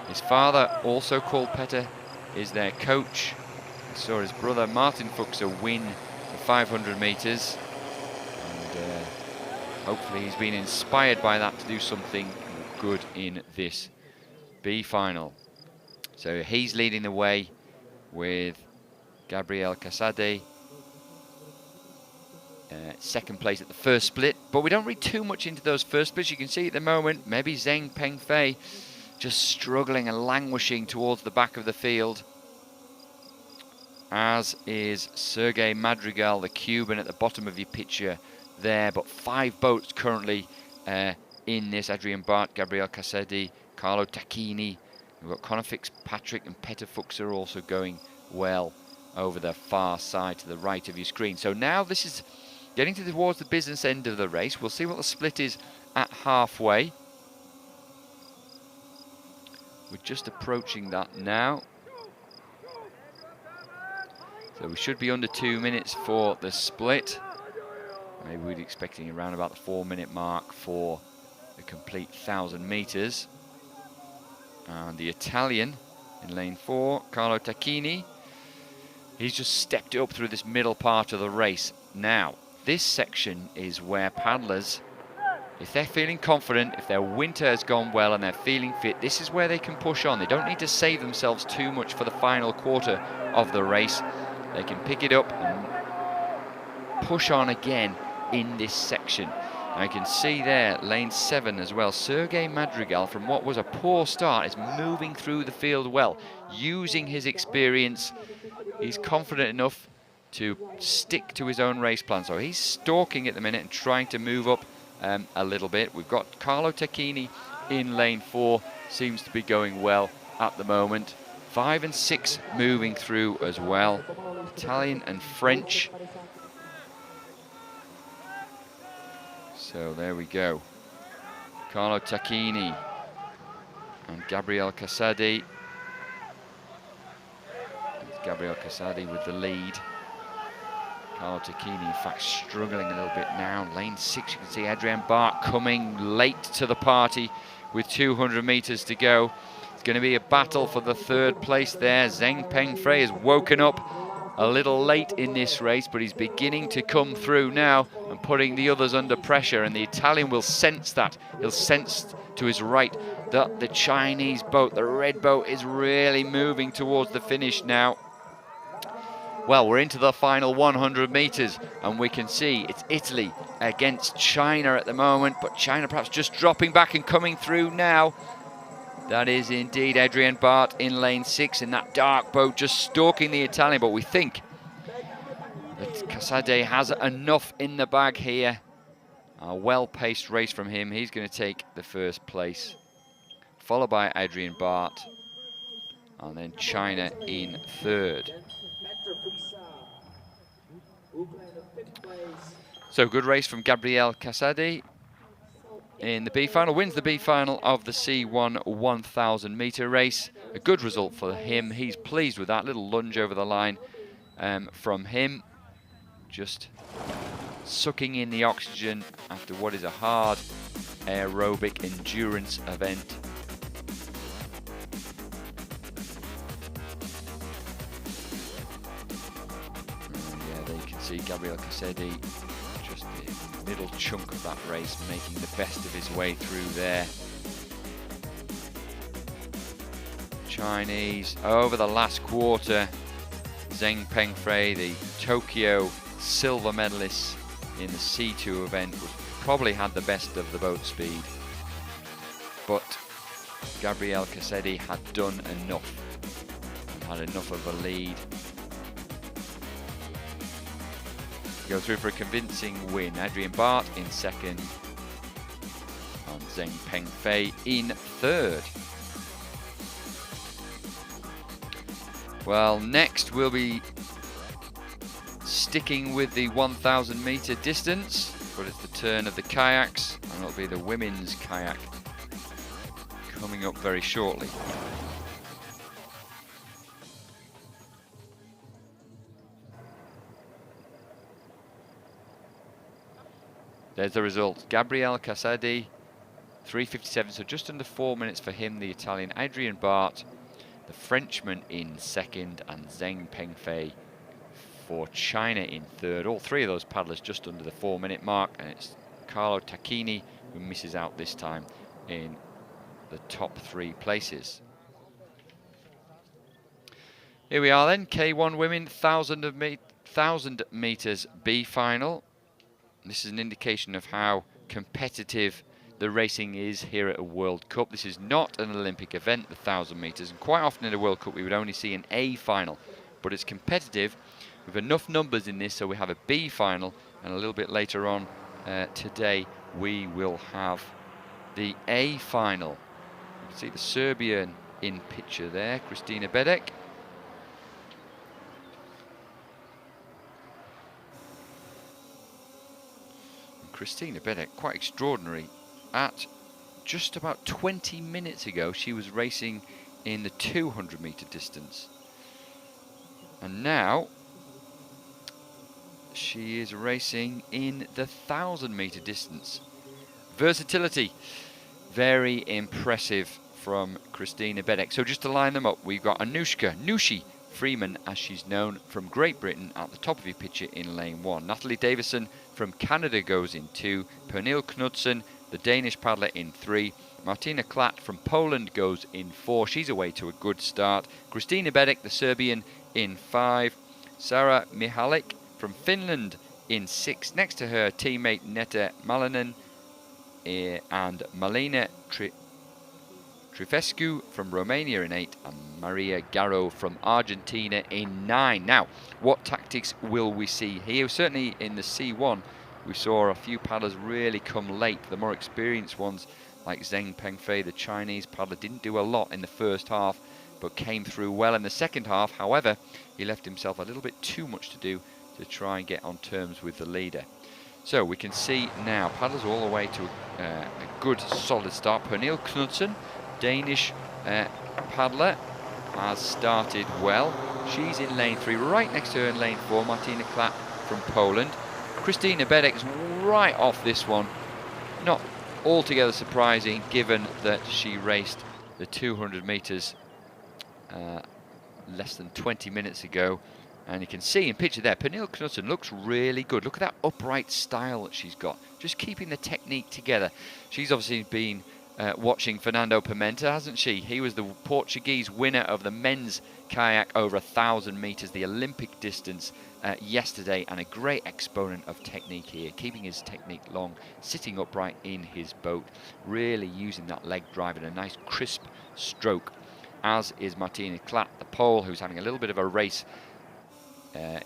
His father, also called Petter, is their coach. We saw his brother Martin Fuchser win the 500 metres, and hopefully he's been inspired by that to do something good in this B final. So he's leading the way with Gabriele Casade, second place at the first split, but we don't read too much into those first splits. You can see at the moment maybe Zheng Pengfei just struggling and languishing towards the back of the field, as is Sergei Madrigal, the Cuban, at the bottom of your picture there. But 5 boats currently in this: Adrian Bart, Gabriele Casade, Carlo Tacchini. We've got Connor Fitzpatrick and Petter Fuchser also going well over the far side to the right of your screen. So now this is getting towards the business end of the race. We'll see what the split is at halfway. We're just approaching that now. So we should be under 2 minutes for the split. Maybe we'd be expecting around about the 4-minute mark for the complete 1,000 meters. And the Italian in lane 4, Carlo Tacchini, he's just stepped it up through this middle part of the race. Now, this section is where paddlers, if they're feeling confident, if their winter has gone well and they're feeling fit, this is where they can push on. They don't need to save themselves too much for the final quarter of the race. They can pick it up and push on again in this section. I can see there, lane 7 as well. Sergei Madrigal, from what was a poor start, is moving through the field well, using his experience. He's confident enough to stick to his own race plan. So he's stalking at the minute and trying to move up a little bit. We've got Carlo Tacchini in lane 4, seems to be going well at the moment. 5 and 6 moving through as well. Italian and French. So there we go. Carlo Tacchini and Gabriel Casadi. Gabriel Casadi with the lead. Carlo Tacchini, in fact, struggling a little bit now. Lane 6, you can see Adrian Bart coming late to the party with 200 meters to go. It's going to be a battle for the 3rd place there. Zheng Pengfei has woken up a little late in this race, but he's beginning to come through now and putting the others under pressure, and the Italian will sense that. He'll sense to his right that the Chinese boat, the red boat, is really moving towards the finish now. Well, we're into the final 100 meters, and we can see it's Italy against China at the moment, but China perhaps just dropping back and coming through now. That is indeed Adrian Bart in lane 6 in that dark boat, just stalking the Italian, but we think that Casade has enough in the bag here. A well-paced race from him. He's going to take the 1st place, followed by Adrian Bart, and then China in 3rd. So good race from Gabriel Casadi in the B final, wins the B final of the C1 1,000 meter race. A good result for him. He's pleased with that little lunge over the line from him. Just sucking in the oxygen after what is a hard aerobic endurance event. There you can see Gabriel Casadi, just the middle chunk of that race, making the best of his way through there. Chinese over the last quarter. Zheng Pengfei, the Tokyo silver medalist in the C2 event, probably had the best of the boat speed, but Gabriel Casadi had done enough, had enough of a lead. Go through for a convincing win. Adrian Bart in 2nd and Zheng Pengfei in 3rd. Well, next we'll be sticking with the 1,000 meter distance, but it's the turn of the kayaks, and it'll be the women's kayak coming up very shortly. There's the result. Gabriel Casadi, 3:57, so just under 4 minutes for him, the Italian. Adrian Bart, the Frenchman, in 2nd, and Zheng Pengfei for China in 3rd. All 3 of those paddlers just under the 4-minute mark, and it's Carlo Tacchini who misses out this time in the top 3 places. Here we are then, K1 women 1,000 meters B final. This is an indication of how competitive the racing is here at a World Cup. This is not an Olympic event, the 1,000 meters, and quite often in a World Cup we would only see an A final, but it's competitive with enough numbers in this, so we have a B final, and a little bit later on today we will have the A final. You can see the Serbian in picture there, Kristina Bedek. Kristina Bedek, quite extraordinary. At just about 20 minutes ago, she was racing in the 200 meter distance. And now she is racing in the 1,000-meter distance. Versatility, very impressive from Christina Bedek. So just to line them up, we've got Nushi Freeman, as she's known, from Great Britain at the top of your picture in lane 1. Natalie Davison from Canada goes in 2. Pernille Knudsen, the Danish paddler, in 3. Martina Klatt from Poland goes in 4. She's away to a good start. Christina Bedek, the Serbian, in 5. Sara Mihalik from Finland in 6. Next to her, teammate Netta Malinen and Malina Trifescu from Romania in 8, and Maria Garro from Argentina in 9. Now, what tactics will we see here? Certainly in the C1, we saw a few paddlers really come late. The more experienced ones, like Zheng Pengfei, the Chinese paddler, didn't do a lot in the first half, but came through well in the second half. However, he left himself a little bit too much to do to try and get on terms with the leader. So we can see now paddlers all the way to a good solid start. Pernille Knudsen, Danish paddler, has started well. She's in lane 3, right next to her in lane 4, Martina Klatt from Poland. Christina Bedek's right off this one. Not altogether surprising, given that she raced the 200 metres less than 20 minutes ago. And you can see in picture there, Pernille Knudsen looks really good. Look at that upright style that she's got, just keeping the technique together. She's obviously been watching Fernando Pimenta, hasn't she? He was the Portuguese winner of the men's kayak over 1,000 metres, the Olympic distance, yesterday, and a great exponent of technique here, keeping his technique long, sitting upright in his boat, really using that leg drive in a nice crisp stroke, as is Martina Klatt, the Pole, who's having a little bit of a race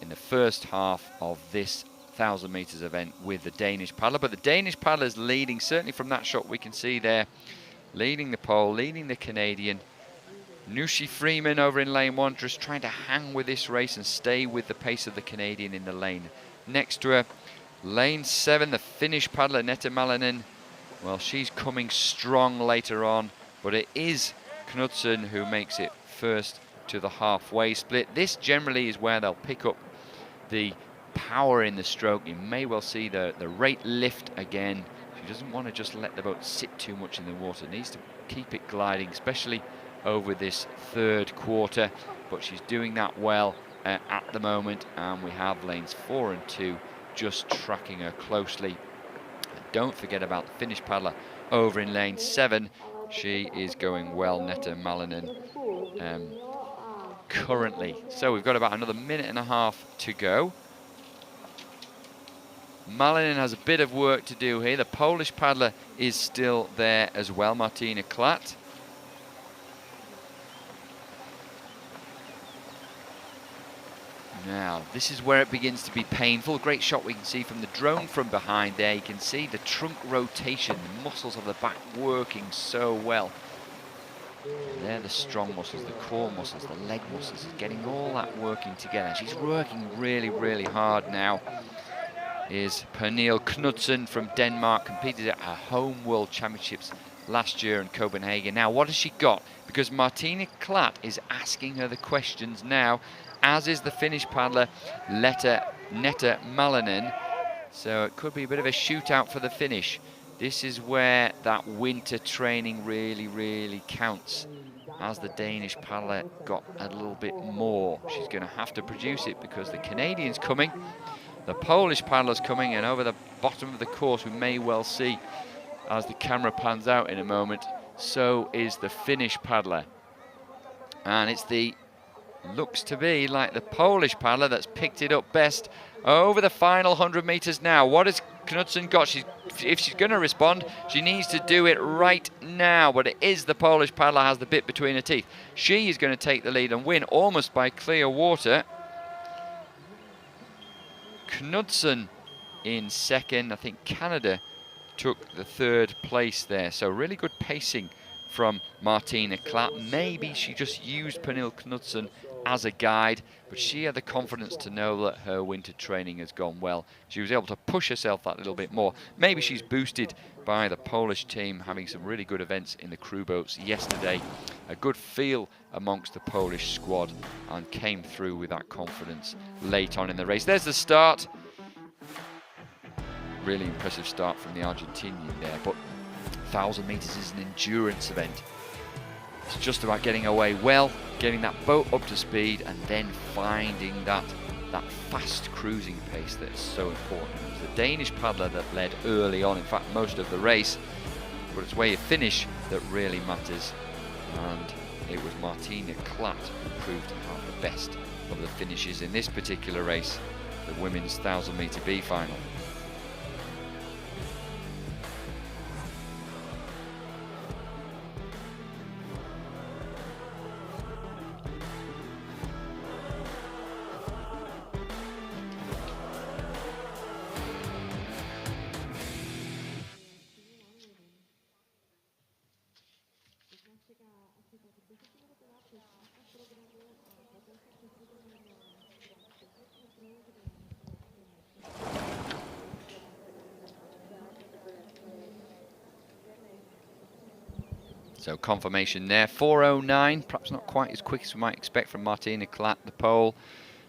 in the first half of this 1,000 metres event with the Danish paddler. But the Danish paddler is leading, certainly from that shot we can see there, leading the Pole, leading the Canadian. Nushi Freeman over in lane 1, just trying to hang with this race and stay with the pace of the Canadian in the lane. Next to her, lane 7, the Finnish paddler Netta Malinen. Well, she's coming strong later on, but it is Knudsen who makes it first to the halfway split. This generally is where they'll pick up the power in the stroke. You may well see the rate lift again. She doesn't want to just let the boat sit too much in the water. Needs to keep it gliding, especially over this third quarter, but she's doing that well at the moment, and we have lanes 4 and 2 just tracking her closely. And don't forget about the Finnish paddler over in lane 7. She is going well, Netta Malinen, currently. So we've got about another minute and a half to go. Malinen has a bit of work to do here. The Polish paddler is still there as well, Martina Klatt. Now, this is where it begins to be painful. Great shot we can see from the drone from behind there. You can see the trunk rotation, the muscles of the back working so well. They're the strong muscles, the core muscles, the leg muscles, getting all that working together. She's working really, really hard now. Is Pernille Knudsen from Denmark, competed at her home World Championships last year in Copenhagen. Now, what has she got? Because Martina Klatt is asking her the questions now, as is the Finnish paddler Netta Malinen. So it could be a bit of a shootout for the Finnish. This is where that winter training really, really counts. As the Danish paddler got a little bit more, she's going to have to produce it because the Canadian's coming, the Polish paddler's coming, and over the bottom of the course we may well see, as the camera pans out in a moment, so is the Finnish paddler. And it's looks to be like the Polish paddler that's picked it up best over the final 100 metres now. What has Knudsen got? If she's going to respond, she needs to do it right now, but it is the Polish paddler has the bit between her teeth. She is going to take the lead and win almost by clear water. Knudsen in second. I think Canada took the third place there, so really good pacing from Martina Klatt. Maybe she just used Pernille Knudsen as a guide, but she had the confidence to know that her winter training has gone well. She was able to push herself that little bit more. Maybe she's boosted by the Polish team having some really good events in the crew boats yesterday. A good feel amongst the Polish squad, and came through with that confidence late on in the race. There's the start. really impressive start from the Argentinian there, but 1,000 meters is an endurance event. It's just about getting away well, getting that boat up to speed, and then finding that fast cruising pace that's so important. It was the Danish paddler that led early on, in fact most of the race, but it's where you finish that really matters, and it was Martina Klatt who proved to have the best of the finishes in this particular race, the women's 1,000 meter B final. So confirmation there, 4:09, perhaps not quite as quick as we might expect from Martina Klatt, the pole.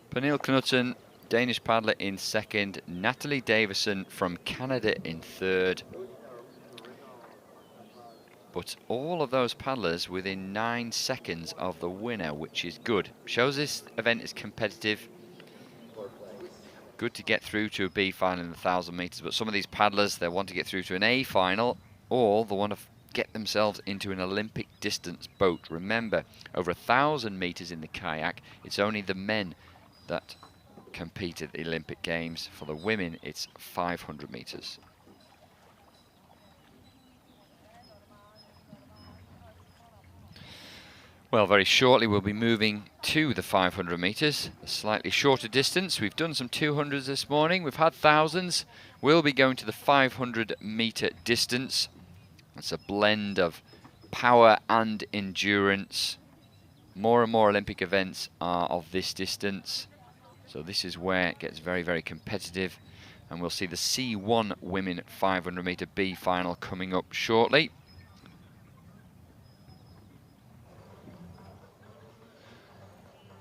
Pernille Knudsen, Danish paddler, in second. Natalie Davison from Canada in third. But all of those paddlers within 9 seconds of the winner, which is good. Shows this event is competitive. Good to get through to a B final in the 1,000 meters, but some of these paddlers, they want to get through to an A final, or they want to get themselves into an Olympic distance boat. Remember, over 1,000 meters in the kayak, it's only the men that compete at the Olympic Games. For the women, it's 500 meters. Well, very shortly we'll be moving to the 500 meters, a slightly shorter distance. We've done some 200s this morning, we've had thousands. We'll be going to the 500 meter distance. It's a blend of power and endurance. More and more Olympic events are of this distance, so this is where it gets very, very competitive, and we'll see the C1 women 500 meter B final coming up shortly.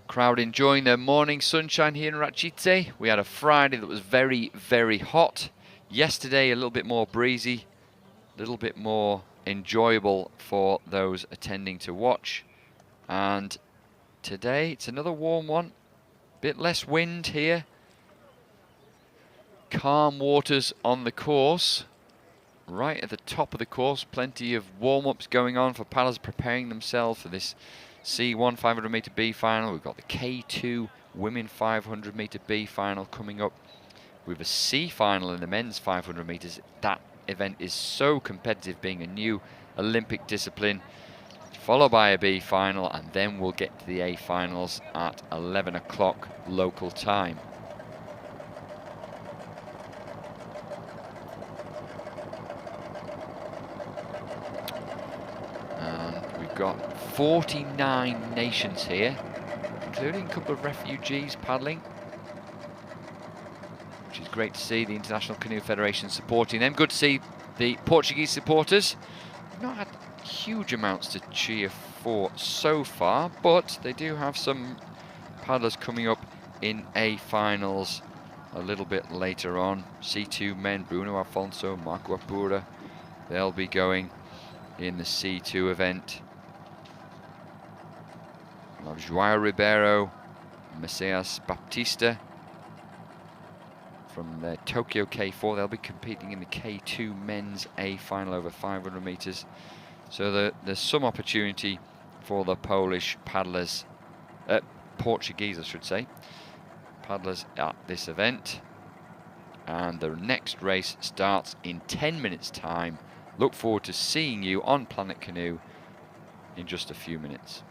Crowd enjoying their morning sunshine here in Racice. We had a Friday that was very, very hot. Yesterday a little bit more breezy, a little bit more enjoyable for those attending to watch. And today it's another warm one, bit less wind here. Calm waters on the course. Right at the top of the course, plenty of warm-ups going on for paddlers preparing themselves for this C1 500 meter B final. We've got the K2 women 500 meter B final coming up. With a C final in the men's 500 meters. That event is so competitive, being a new Olympic discipline, followed by a B final, and then we'll get to the A finals at 11 o'clock local time. And we've got 49 nations here, including a couple of refugees paddling, which is great to see. The International Canoe Federation supporting them. Good to see the Portuguese supporters. We've not had huge amounts to cheer for so far, but they do have some paddlers coming up in A finals a little bit later on. C2 men, Bruno Alfonso, Marco Apura, they'll be going in the C2 event. Joao Ribeiro, Messias Baptista from the Tokyo K4, they'll be competing in the K2 men's A final over 500 meters. So there's some opportunity for the Polish paddlers, Portuguese I should say, paddlers at this event. And the next race starts in 10 minutes time. Look forward to seeing you on Planet Canoe in just a few minutes.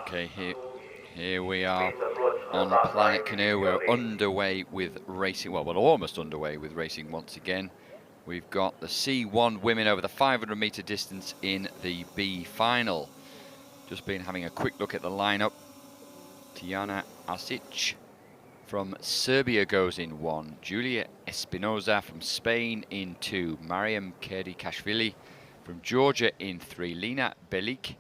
Okay, here we are on Planet Canoe. We're underway with racing. Well, we're almost underway with racing once again. We've got the C1 women over the 500 meter distance in the B final. Just been having a quick look at the lineup. Tiana Asic from Serbia goes in 1. Julia Espinoza from Spain in 2. Mariam Kerdikashvili from Georgia in 3. Lena Belik,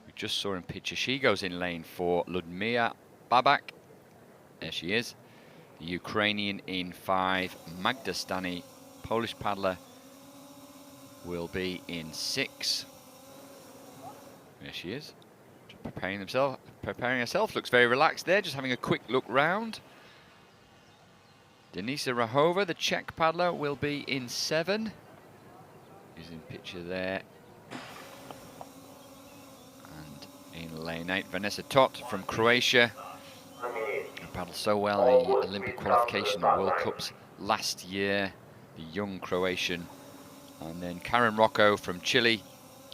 we just saw in picture, she goes in lane 4. Ludmila Babak There she is. The Ukrainian in 5. Magda Stani, Polish paddler, will be in 6. There she is. Just preparing herself. Looks very relaxed there, just having a quick look round. Denisa Rahova, the Czech paddler, will be in 7. He's in picture there. And in lane 8, Vanessa Tot from Croatia. Who paddled so well in the Olympic qualification and World Cups last year. The young Croatian. And then Karen Rocco from Chile,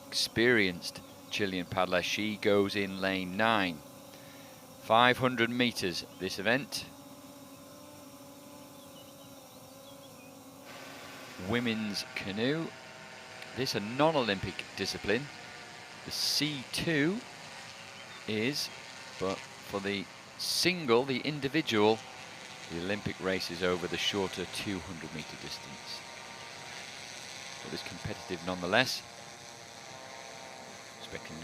experienced Chilean paddler. She goes in lane 9. 500 meters this event. Women's canoe. This a non-Olympic discipline. The C2 is, but for the single, the individual, the Olympic race is over the shorter 200 meter distance. But it's competitive nonetheless. Expecting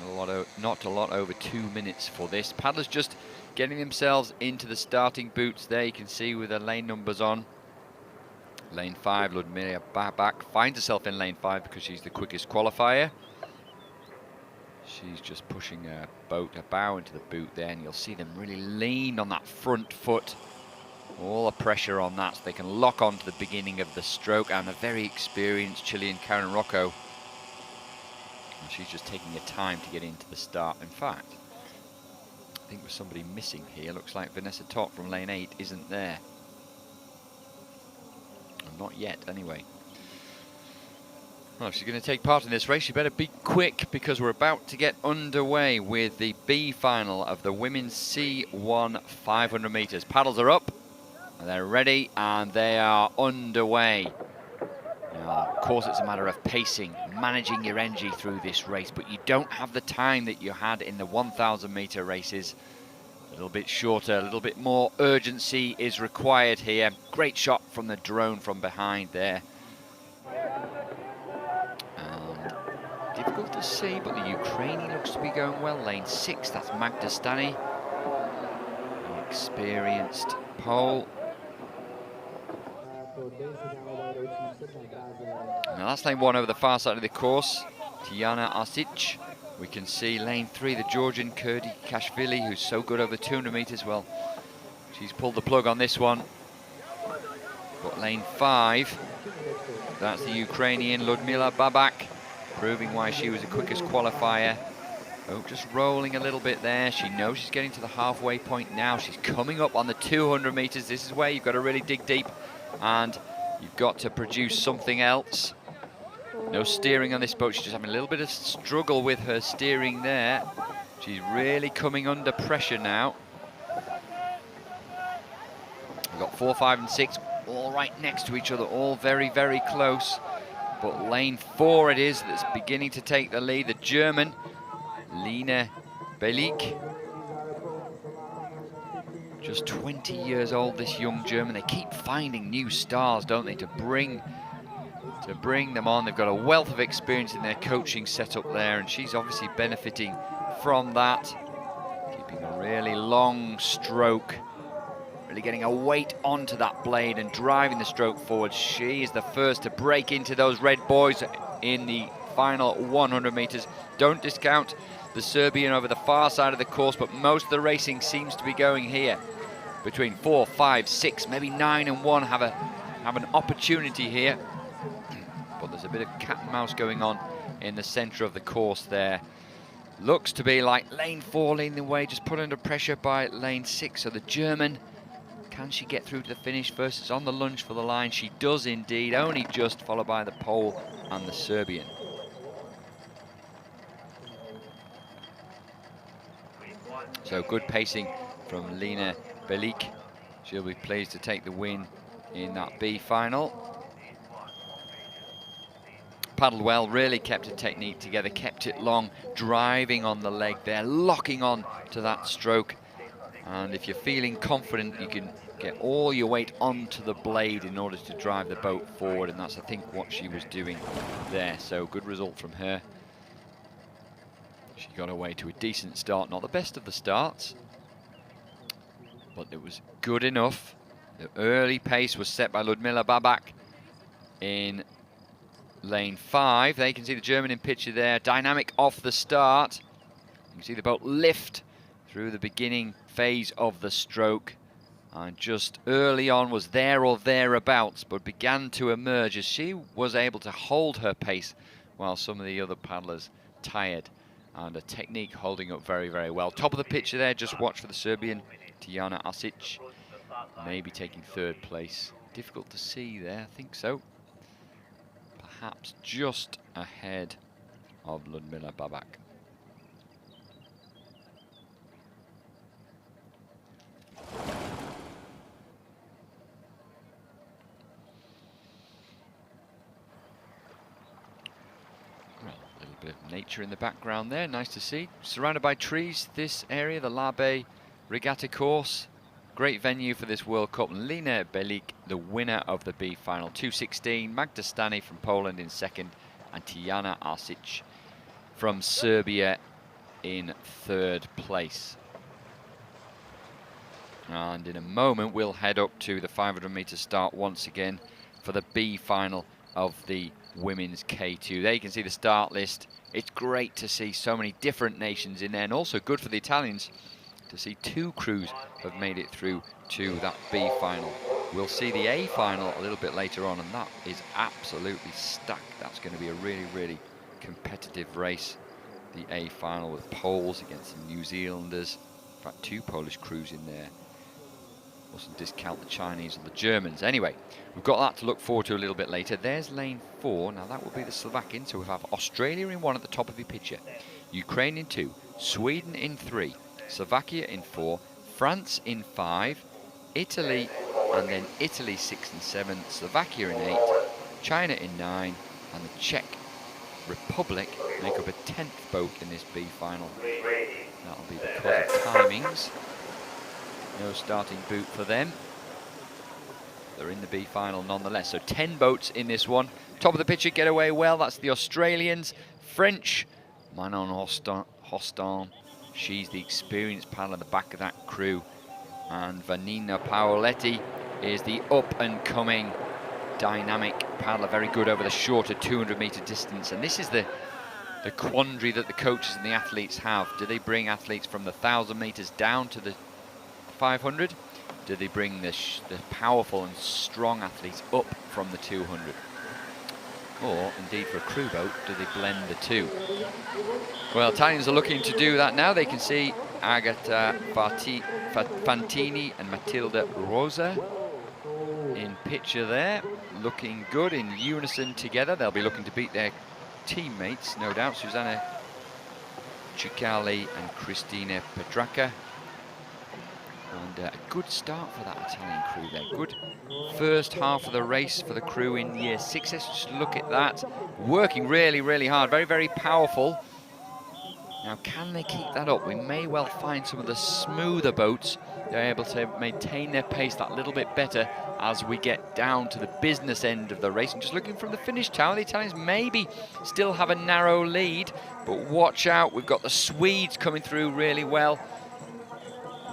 not a lot over 2 minutes for this. Paddlers just getting themselves into the starting boots there. You can see with their lane numbers on. Lane 5, Ludmila Babak finds herself in lane 5 because she's the quickest qualifier. She's just pushing her bow into the boot there, and you'll see them really lean on that front foot. All the pressure on that so they can lock on to the beginning of the stroke, and a very experienced Chilean Karen Rocco. And she's just taking her time to get into the start. In fact, I think there's somebody missing here. Looks like Vanessa Tot from lane 8 isn't there. Not yet, anyway. Well, if she's going to take part in this race, she better be quick, because we're about to get underway with the B final of the women's C1 500 meters. Paddles are up, they're ready, and they are underway. Now, of course, it's a matter of pacing, managing your energy through this race, but you don't have the time that you had in the 1,000 meter races. A little bit shorter, a little bit more urgency is required here. Great shot from the drone from behind there. And difficult to see, but the Ukrainian looks to be going well. Lane 6, that's Magda Stani, the experienced Pole. Now that's lane 1 over the far side of the course. Tiana Arsic. We can see lane 3, the Georgian Kurdi Kashvili, who's so good over 200 meters. Well, she's pulled the plug on this one. But lane 5, that's the Ukrainian Ludmila Babak, proving why she was the quickest qualifier. Oh, just rolling a little bit there. She knows she's getting to the halfway point now. She's coming up on the 200 meters. This is where you've got to really dig deep, and you've got to produce something else. No steering on this boat. She's just having a little bit of struggle with her steering there. She's really coming under pressure now. We've got 4, 5 and 6 all right next to each other, all very, very close. But lane 4 it is that's beginning to take the lead. The German, Lena Belik. Just 20 years old, this young German. They keep finding new stars, don't they, to bring them on. They've got a wealth of experience in their coaching setup there, and she's obviously benefiting from that. Keeping a really long stroke, really getting a weight onto that blade and driving the stroke forward. She is the first to break into those red buoys in the final 100 meters. Don't discount the Serbian over the far side of the course, but most of the racing seems to be going here. Between 4, 5, 6, maybe 9 and 1 have an opportunity here. But there's a bit of cat and mouse going on in the centre of the course there. Looks to be like lane 4 leading the way, just put under pressure by lane 6. So the German, can she get through to the finish first? It's on the lunge for the line. She does indeed, only just, followed by the Pole and the Serbian. So good pacing from Lena Belik. She'll be pleased to take the win in that B final. Paddled well, really kept her technique together, kept it long, driving on the leg there, locking on to that stroke. And if you're feeling confident, you can get all your weight onto the blade in order to drive the boat forward, and that's, I think, what she was doing there. So good result from her. She got away to a decent start, not the best of the starts. but it was good enough. The early pace was set by Ludmila Babak in lane 5. There you can see the German in picture there. Dynamic off the start. You can see the boat lift through the beginning phase of the stroke. And just early on was there or thereabouts, but began to emerge as she was able to hold her pace while some of the other paddlers tired. And a technique holding up very, very well. Top of the picture there, just watch for the Serbian Tijana Asic. Maybe taking 3rd place. Difficult to see there, I think so. Perhaps just ahead of Ludmila Babak. Bit of nature in the background there, nice to see. Surrounded by trees, this area, the Labe Regatta Course. Great venue for this World Cup. Lina Belik, the winner of the B final. 2:16, Magda Stani from Poland in 2nd, and Tijana Asic from Serbia in 3rd place. And in a moment, we'll head up to the 500-meter start once again for the B final of the women's K2. There you can see the start list. It's great to see so many different nations in there, and also good for the Italians to see 2 crews have made it through to that B final. We'll see the A final a little bit later on, and that is absolutely stacked. That's going to be a really, really competitive race. The A final with Poles against the New Zealanders. In fact, 2 Polish crews in there. Mustn't discount the Chinese or the Germans. Anyway, we've got that to look forward to a little bit later. There's lane 4. Now that will be the Slovakian. So we have Australia in 1 at the top of your picture, Ukraine in 2, Sweden in 3, Slovakia in 4, France in 5, Italy, and then Italy 6 and 7, Slovakia in 8, China in 9, and the Czech Republic make up a 10th boat in this B final. That'll be because of timings. No starting boot for them. They're in the B final nonetheless. So 10 boats in this one. Top of the picture, get away well. That's the Australians. French, Manon Hostin. She's the experienced paddler at the back of that crew. And Vanina Paoletti is the up-and-coming dynamic paddler. Very good over the shorter 200-meter distance. And this is the quandary that the coaches and the athletes have. Do they bring athletes from the 1,000 meters down to the 500? Do they bring the powerful and strong athletes up from the 200? Or, indeed, for a crew boat, do they blend the 2? Well, Italians are looking to do that now. They can see Agata Fantini and Matilda Rosa in picture there, looking good in unison together. They'll be looking to beat their teammates, no doubt, Susanna Cicali and Cristina Petracca. And a good start for that Italian crew there. Good first half of the race for the crew in year 6. Let's just look at that. Working really, really hard. Very, very powerful. Now, can they keep that up? We may well find some of the smoother boats. They're able to maintain their pace that little bit better as we get down to the business end of the race. And just looking from the finish tower, the Italians maybe still have a narrow lead. But watch out, we've got the Swedes coming through really well.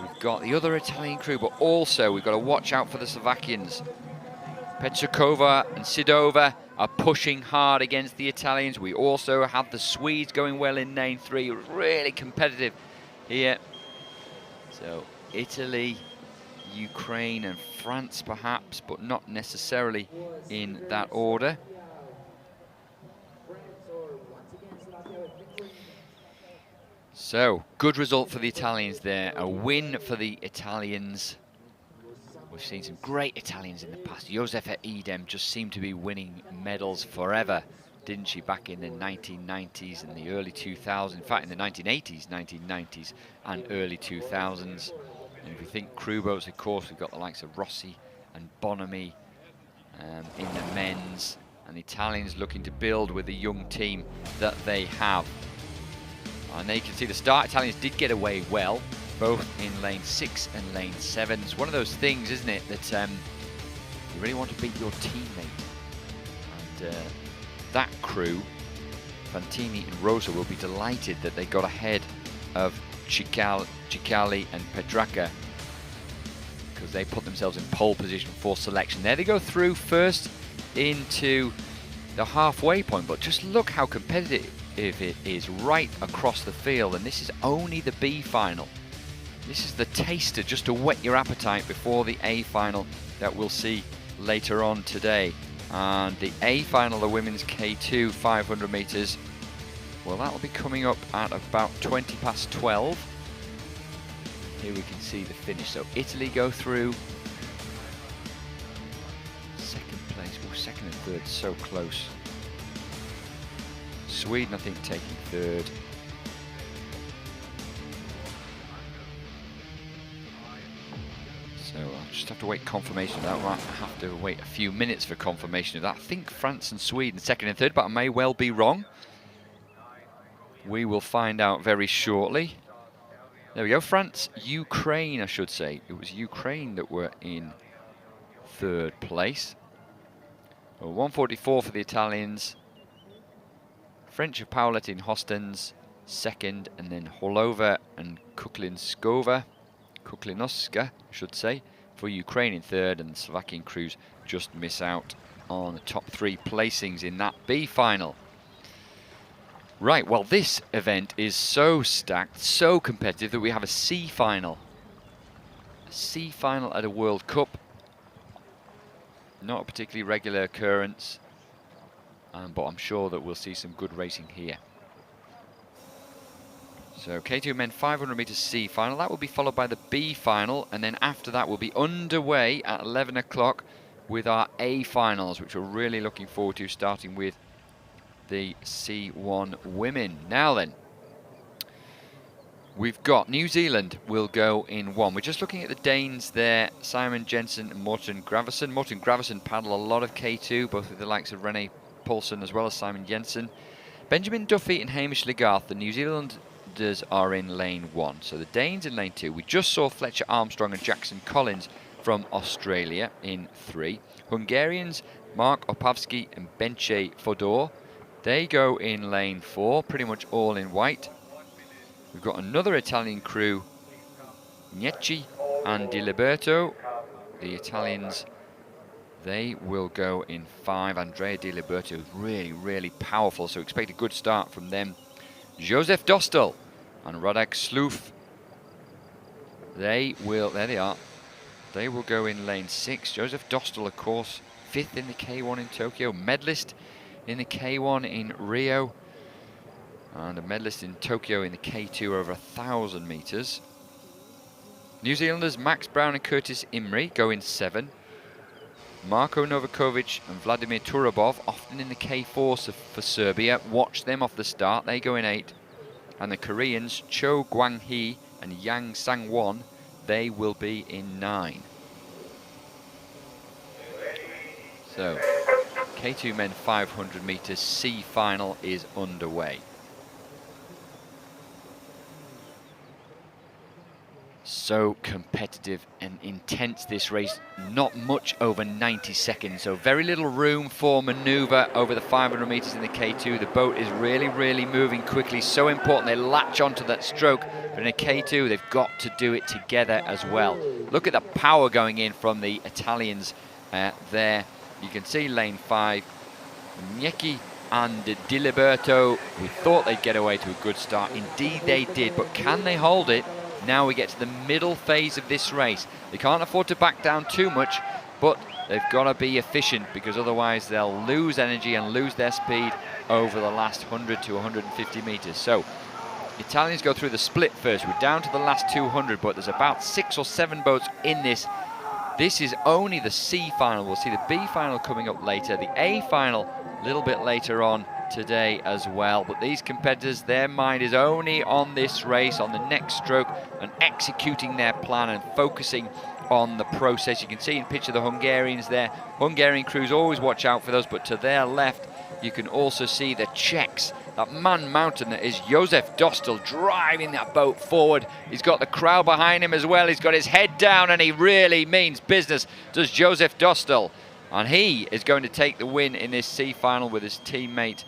We've got the other Italian crew, but also we've got to watch out for the Slovakians. Petrikova and Sidova are pushing hard against the Italians. We also have the Swedes going well in lane 3. Really competitive here. So Italy, Ukraine and France perhaps, but not necessarily in that order. So, good result for the Italians there. A win for the Italians. We've seen some great Italians in the past. Josefa Idem just seemed to be winning medals forever, didn't she, back in the 1990s and the early 2000s. In fact, in the 1980s, 1990s and early 2000s. And if we think crew boats, of course, we've got the likes of Rossi and Bonomi in the men's. And the Italians looking to build with the young team that they have. And there you can see the start. Italians did get away well, both in lane 6 and lane 7. It's one of those things, isn't it, that you really want to beat your teammate. And that crew, Fantini and Rosa, will be delighted that they got ahead of Cicali and Petracca because they put themselves in pole position for selection. There they go through first into the halfway point, but just look how competitive it is right across the field, and this is only the B final. This is the taster just to whet your appetite before the A final that we'll see later on today. And the A final, the women's K2 500 meters, well, that'll be coming up at about 20 past 12. Here we can see the finish. So Italy go through. Second place, oh, second and third, so close. Sweden, I think, taking third. So I'll just have to wait confirmation of that. I might have to wait a few minutes for confirmation of that. I think France and Sweden second and third, but I may well be wrong. We will find out very shortly. There we go, France, Ukraine, I should say. It was Ukraine that were in third place. Well, 1:44 for the Italians. French of Paulette in Hostens second, and then Holova and Kuklinskova, Kuklinoska, I should say, for Ukraine in third, and the Slovakian crews just miss out on the top 3 placings in that B final. Right, well, this event is so stacked, so competitive that we have a C final. A C final at a World Cup. Not a particularly regular occurrence, but I'm sure that we'll see some good racing here. So K2 men 500 meters C final, that will be followed by the B final, and then after that we'll be underway at 11 o'clock with our A finals, which we're really looking forward to, starting with the C1 women. Now then, we've got New Zealand will go in 1. We're just looking at the Danes there, Simon Jensen and Morten Gravesen. Morten Gravesen paddle a lot of K2, both with the likes of René Paulsen as well as Simon Jensen. Benjamin Duffy and Hamish Lagarth, the New Zealanders, are in lane 1. So the Danes in lane 2. We just saw Fletcher Armstrong and Jackson Collins from Australia in 3. Hungarians, Mark Opavsky and Benche Fodor, they go in lane 4, pretty much all in white. We've got another Italian crew, Niecci and Di Liberto. The Italians, they will go in 5. Andrea Di Liberto is really, really powerful, so expect a good start from them. Josef Dostal and Radek Sloof, they will, there they are, they will go in lane 6. Josef Dostal, of course, 5th in the K1 in Tokyo, medalist in the K1 in Rio, and a medalist in Tokyo in the K2 over 1,000 meters. New Zealanders Max Brown and Curtis Imrie go in 7. Marko Novakovic and Vladimir Turabov, often in the K4 for Serbia. Watch them off the start, they go in 8. And the Koreans Cho Gwang-hee and Yang Sang-won, they will be in 9. So K2 men 500 meters C final is underway. So competitive and intense this race, not much over 90 seconds, so very little room for manoeuvre over the 500 meters in the K2. The boat is really, really moving quickly, so important they latch onto that stroke, but in a K2 they've got to do it together as well. Look at the power going in from the Italians there. You can see lane 5, Niecki and Di Liberto. We thought they'd get away to a good start. Indeed they did, but can they hold it? Now we get to the middle phase of this race. They can't afford to back down too much, but they've got to be efficient, because otherwise they'll lose energy and lose their speed over the last 100 to 150 meters. So Italians go through the split first. We're down to the last 200, but there's about 6 or 7 boats in this. This is only the C final. We'll see the B final coming up later, the A final a little bit later on today as well. But these competitors, their mind is only on this race, on the next stroke, and executing their plan and focusing on the process. You can see in picture the Hungarians there. Hungarian crews always watch out for those, but to their left you can also see the Czechs. That man mountain that is Josef Dostal driving that boat forward. He's got the crowd behind him as well. He's got his head down and he really means business, does Josef Dostal. And he is going to take the win in this C final with his teammate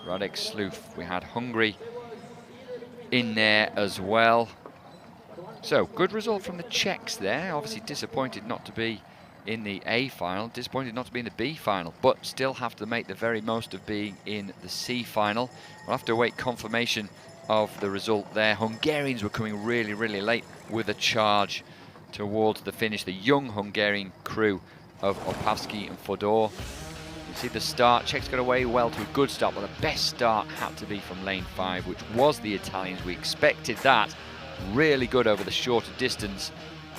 Radek Sloof. We had Hungary in there as well. So, good result from the Czechs there. Obviously disappointed not to be in the A final, disappointed not to be in the B final, but still have to make the very most of being in the C final. We'll have to await confirmation of the result there. Hungarians were coming really, really late with a charge towards the finish. The young Hungarian crew of Opavsky and Fodor. You see the start, Czechs got away well to a good start, but the best start had to be from lane 5, which was the Italians. We expected that. Really good over the shorter distance,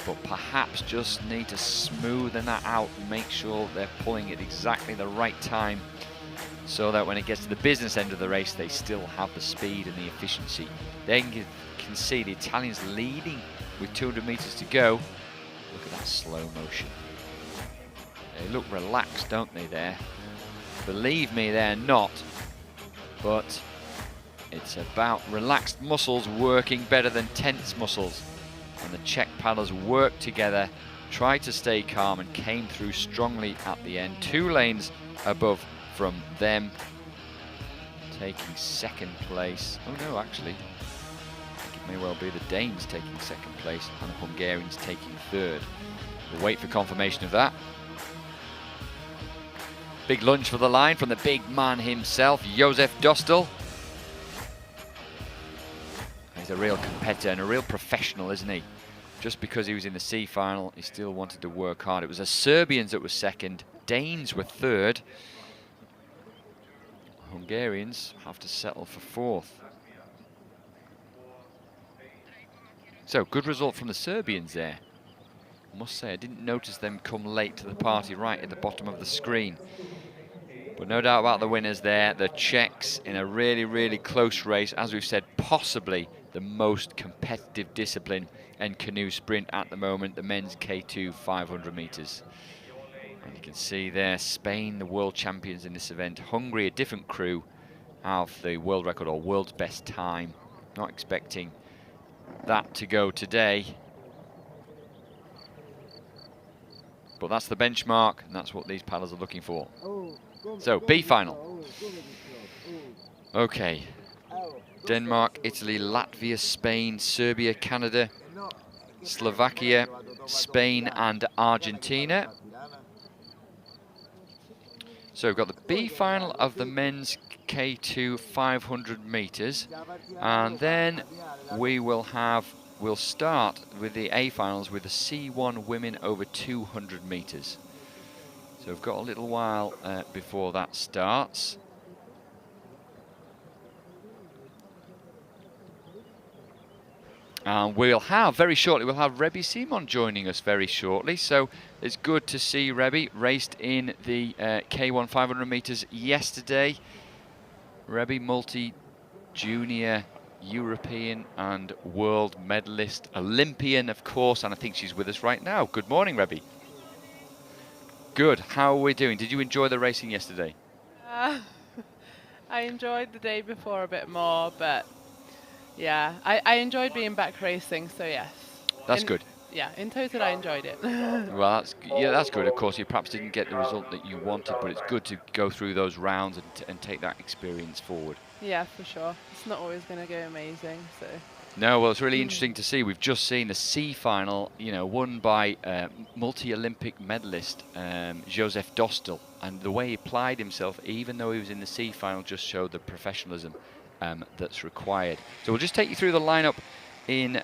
but perhaps just need to smoothen that out and make sure they're pulling at exactly the right time, so that when it gets to the business end of the race, they still have the speed and the efficiency. Then you can see the Italians leading with 200 meters to go. Look at that slow motion. They look relaxed, don't they, there? Believe me, they're not. But it's about relaxed muscles working better than tense muscles. And the Czech paddlers worked together, tried to stay calm, and came through strongly at the end. 2 lanes above from them, taking second place. Oh no, actually, I think it may well be the Danes taking second place and the Hungarians taking third. We'll wait for confirmation of that. Big lunge for the line from the big man himself, Josef Dostal. He's a real competitor and a real professional, isn't he? Just because he was in the C final, he still wanted to work hard. It was the Serbians that were second, Danes were third. Hungarians have to settle for fourth. So, good result from the Serbians there. I must say, I didn't notice them come late to the party right at the bottom of the screen. But no doubt about the winners there, the Czechs in a really, really close race. As we've said, possibly the most competitive discipline in canoe sprint at the moment, the men's K2 500 meters. And you can see there, Spain, the world champions in this event. Hungary, a different crew, have the world record or world's best time. Not expecting that to go today. But that's the benchmark, and that's what these paddlers are looking for. So, B final. Okay. Denmark, Italy, Latvia, Spain, Serbia, Canada, Slovakia, Spain and Argentina. So we've got the B final of the men's K2 500 meters, and then we'll start with the A finals with the C1 women over 200 meters. So we've got a little while before that starts. And we'll have, very shortly, we'll have Rebby Simon joining us very shortly. So it's good to see Rebby. Raced in the K1 500 meters yesterday. Rebby, multi-junior European and world medalist, Olympian, of course, and I think she's with us right now. Good morning, Rebby. Good. How are we doing? Did you enjoy the racing yesterday? I enjoyed the day before a bit more, but yeah, I enjoyed being back racing, so yes. That's good. Yeah, in total I enjoyed it. Well, that's good. Of course, you perhaps didn't get the result that you wanted, but it's good to go through those rounds and take that experience forward. Yeah, for sure. It's not always going to go amazing, so. No, well, it's really interesting to see. We've just seen the C final, won by multi-Olympic medalist Josef Dostal, and the way he applied himself, even though he was in the C final, just showed the professionalism that's required. So we'll just take you through the lineup in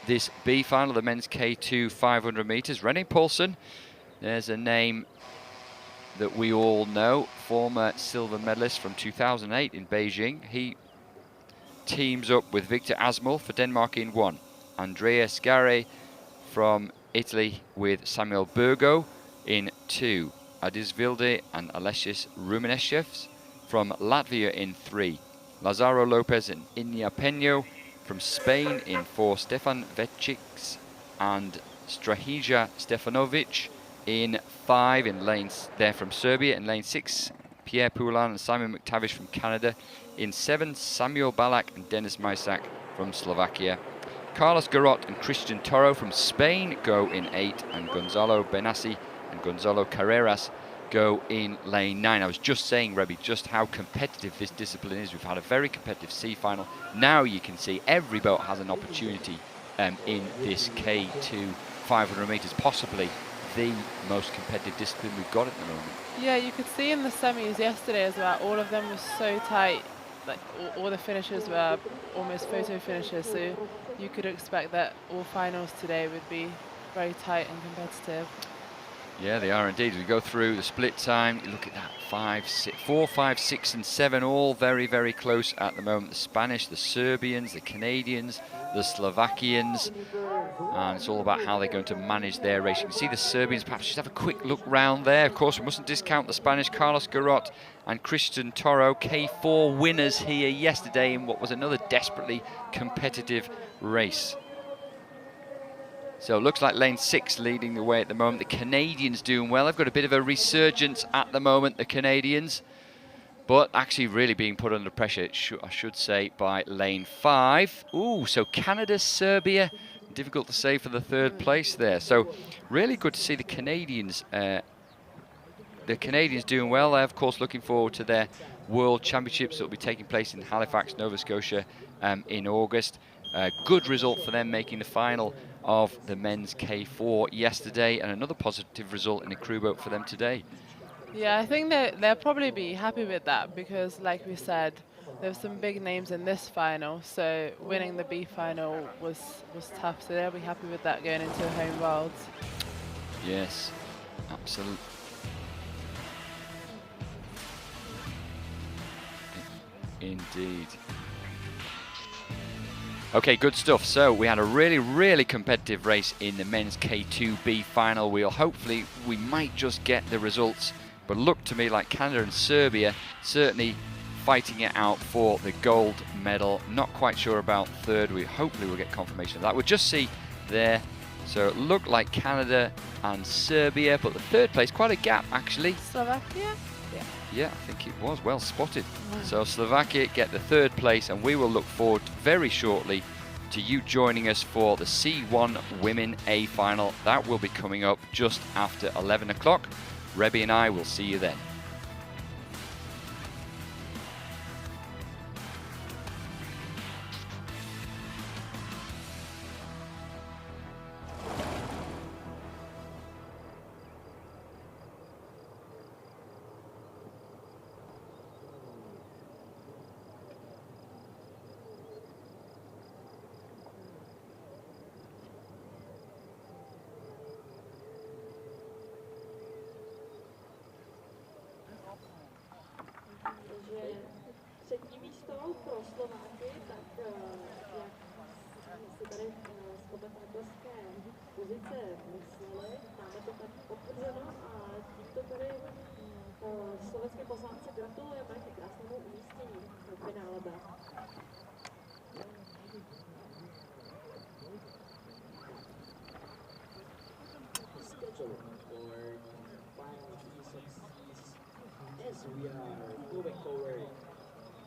this B final, the men's K2 500 meters. René Paulsen, there's a name that we all know, former silver medalist from 2008 in Beijing. He teams up with Victor Asmol for Denmark in 1. Andrea Scare from Italy with Samuel Burgo in 2. Adis Vilde and Alexis Rumeneshevs from Latvia in 3. Lazaro Lopez and Iña Peño from Spain in 4. Stefan Vecics and Strahija Stefanovic in 5. In lanes there from Serbia. In lane 6, Pierre Poulin and Simon McTavish from Canada. In 7, Samuel Balak and Denis Majsak from Slovakia. Carlos Garot and Christian Toro from Spain go in 8, and Gonzalo Benassi and Gonzalo Carreras go in lane 9. I was just saying, Rebby, just how competitive this discipline is. We've had a very competitive C final. Now you can see every boat has an opportunity in this K2 500 metres, possibly the most competitive discipline we've got at the moment. Yeah, you could see in the semis yesterday as well, all of them were so tight, like all the finishes were almost photo finishes, so you could expect that all finals today would be very tight and competitive. Yeah, they are indeed. We go through the split time. You look at that, 4, 5, 6 and 7, all very, very close at the moment. The Spanish, the Serbians, the Canadians, the Slovakians, and it's all about how they're going to manage their race. You can see the Serbians perhaps just have a quick look round there. Of course, we mustn't discount the Spanish, Carlos Garot and Christian Toro, K4 winners here yesterday in what was another desperately competitive race. So it looks like lane 6 leading the way at the moment. The Canadians doing well. They've got a bit of a resurgence at the moment, the Canadians. But actually really being put under pressure, I should say, by lane 5. Ooh, so Canada, Serbia. Difficult to say for the 3rd place there. So really good to see the Canadians doing well. They're, of course, looking forward to their World Championships that will be taking place in Halifax, Nova Scotia in August. Good result for them, making the final of the men's K4 yesterday, and another positive result in a crew boat for them today. Yeah, I think that they'll probably be happy with that because, like we said, there's some big names in this final, so winning the B final was tough, so they'll be happy with that going into the home worlds. Yes, absolutely. Indeed. Okay, good stuff. So we had a really, really competitive race in the men's K2B final. We might just get the results, but looked to me like Canada and Serbia certainly fighting it out for the gold medal. Not quite sure about 3rd. We hopefully will get confirmation of that. We'll just see there. So it looked like Canada and Serbia, but the 3rd place, quite a gap actually. Slovakia? Yeah, I think it was well spotted. So Slovakia get the 3rd place, and we will look forward very shortly to you joining us for the C1 Women A final. That will be coming up just after 11 o'clock. Rebby and I will see you then. Třetí místo pro Slováky, tak jak si tady z komentátorské pozice mysleli, máme to tady potvrzeno a tímto tady slovenské poslanci gratulujeme ke krásnému umístění v finále B. Schedule for final success as we are moving forward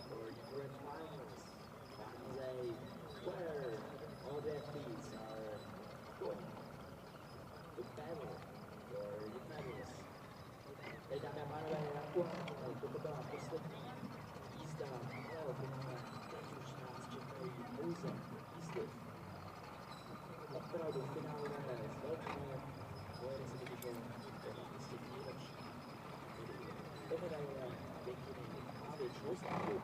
for the grand finals. Finals A, where all the athletes are going to battle for the medals. Teď, dámy a pánové, toto byla poslední jízda malého finále, teď už nás čekají pouze jízdy. Opravdu finálové velké bojeny se totiž jistě nejlepší. Do medaile děkuji a většinou státu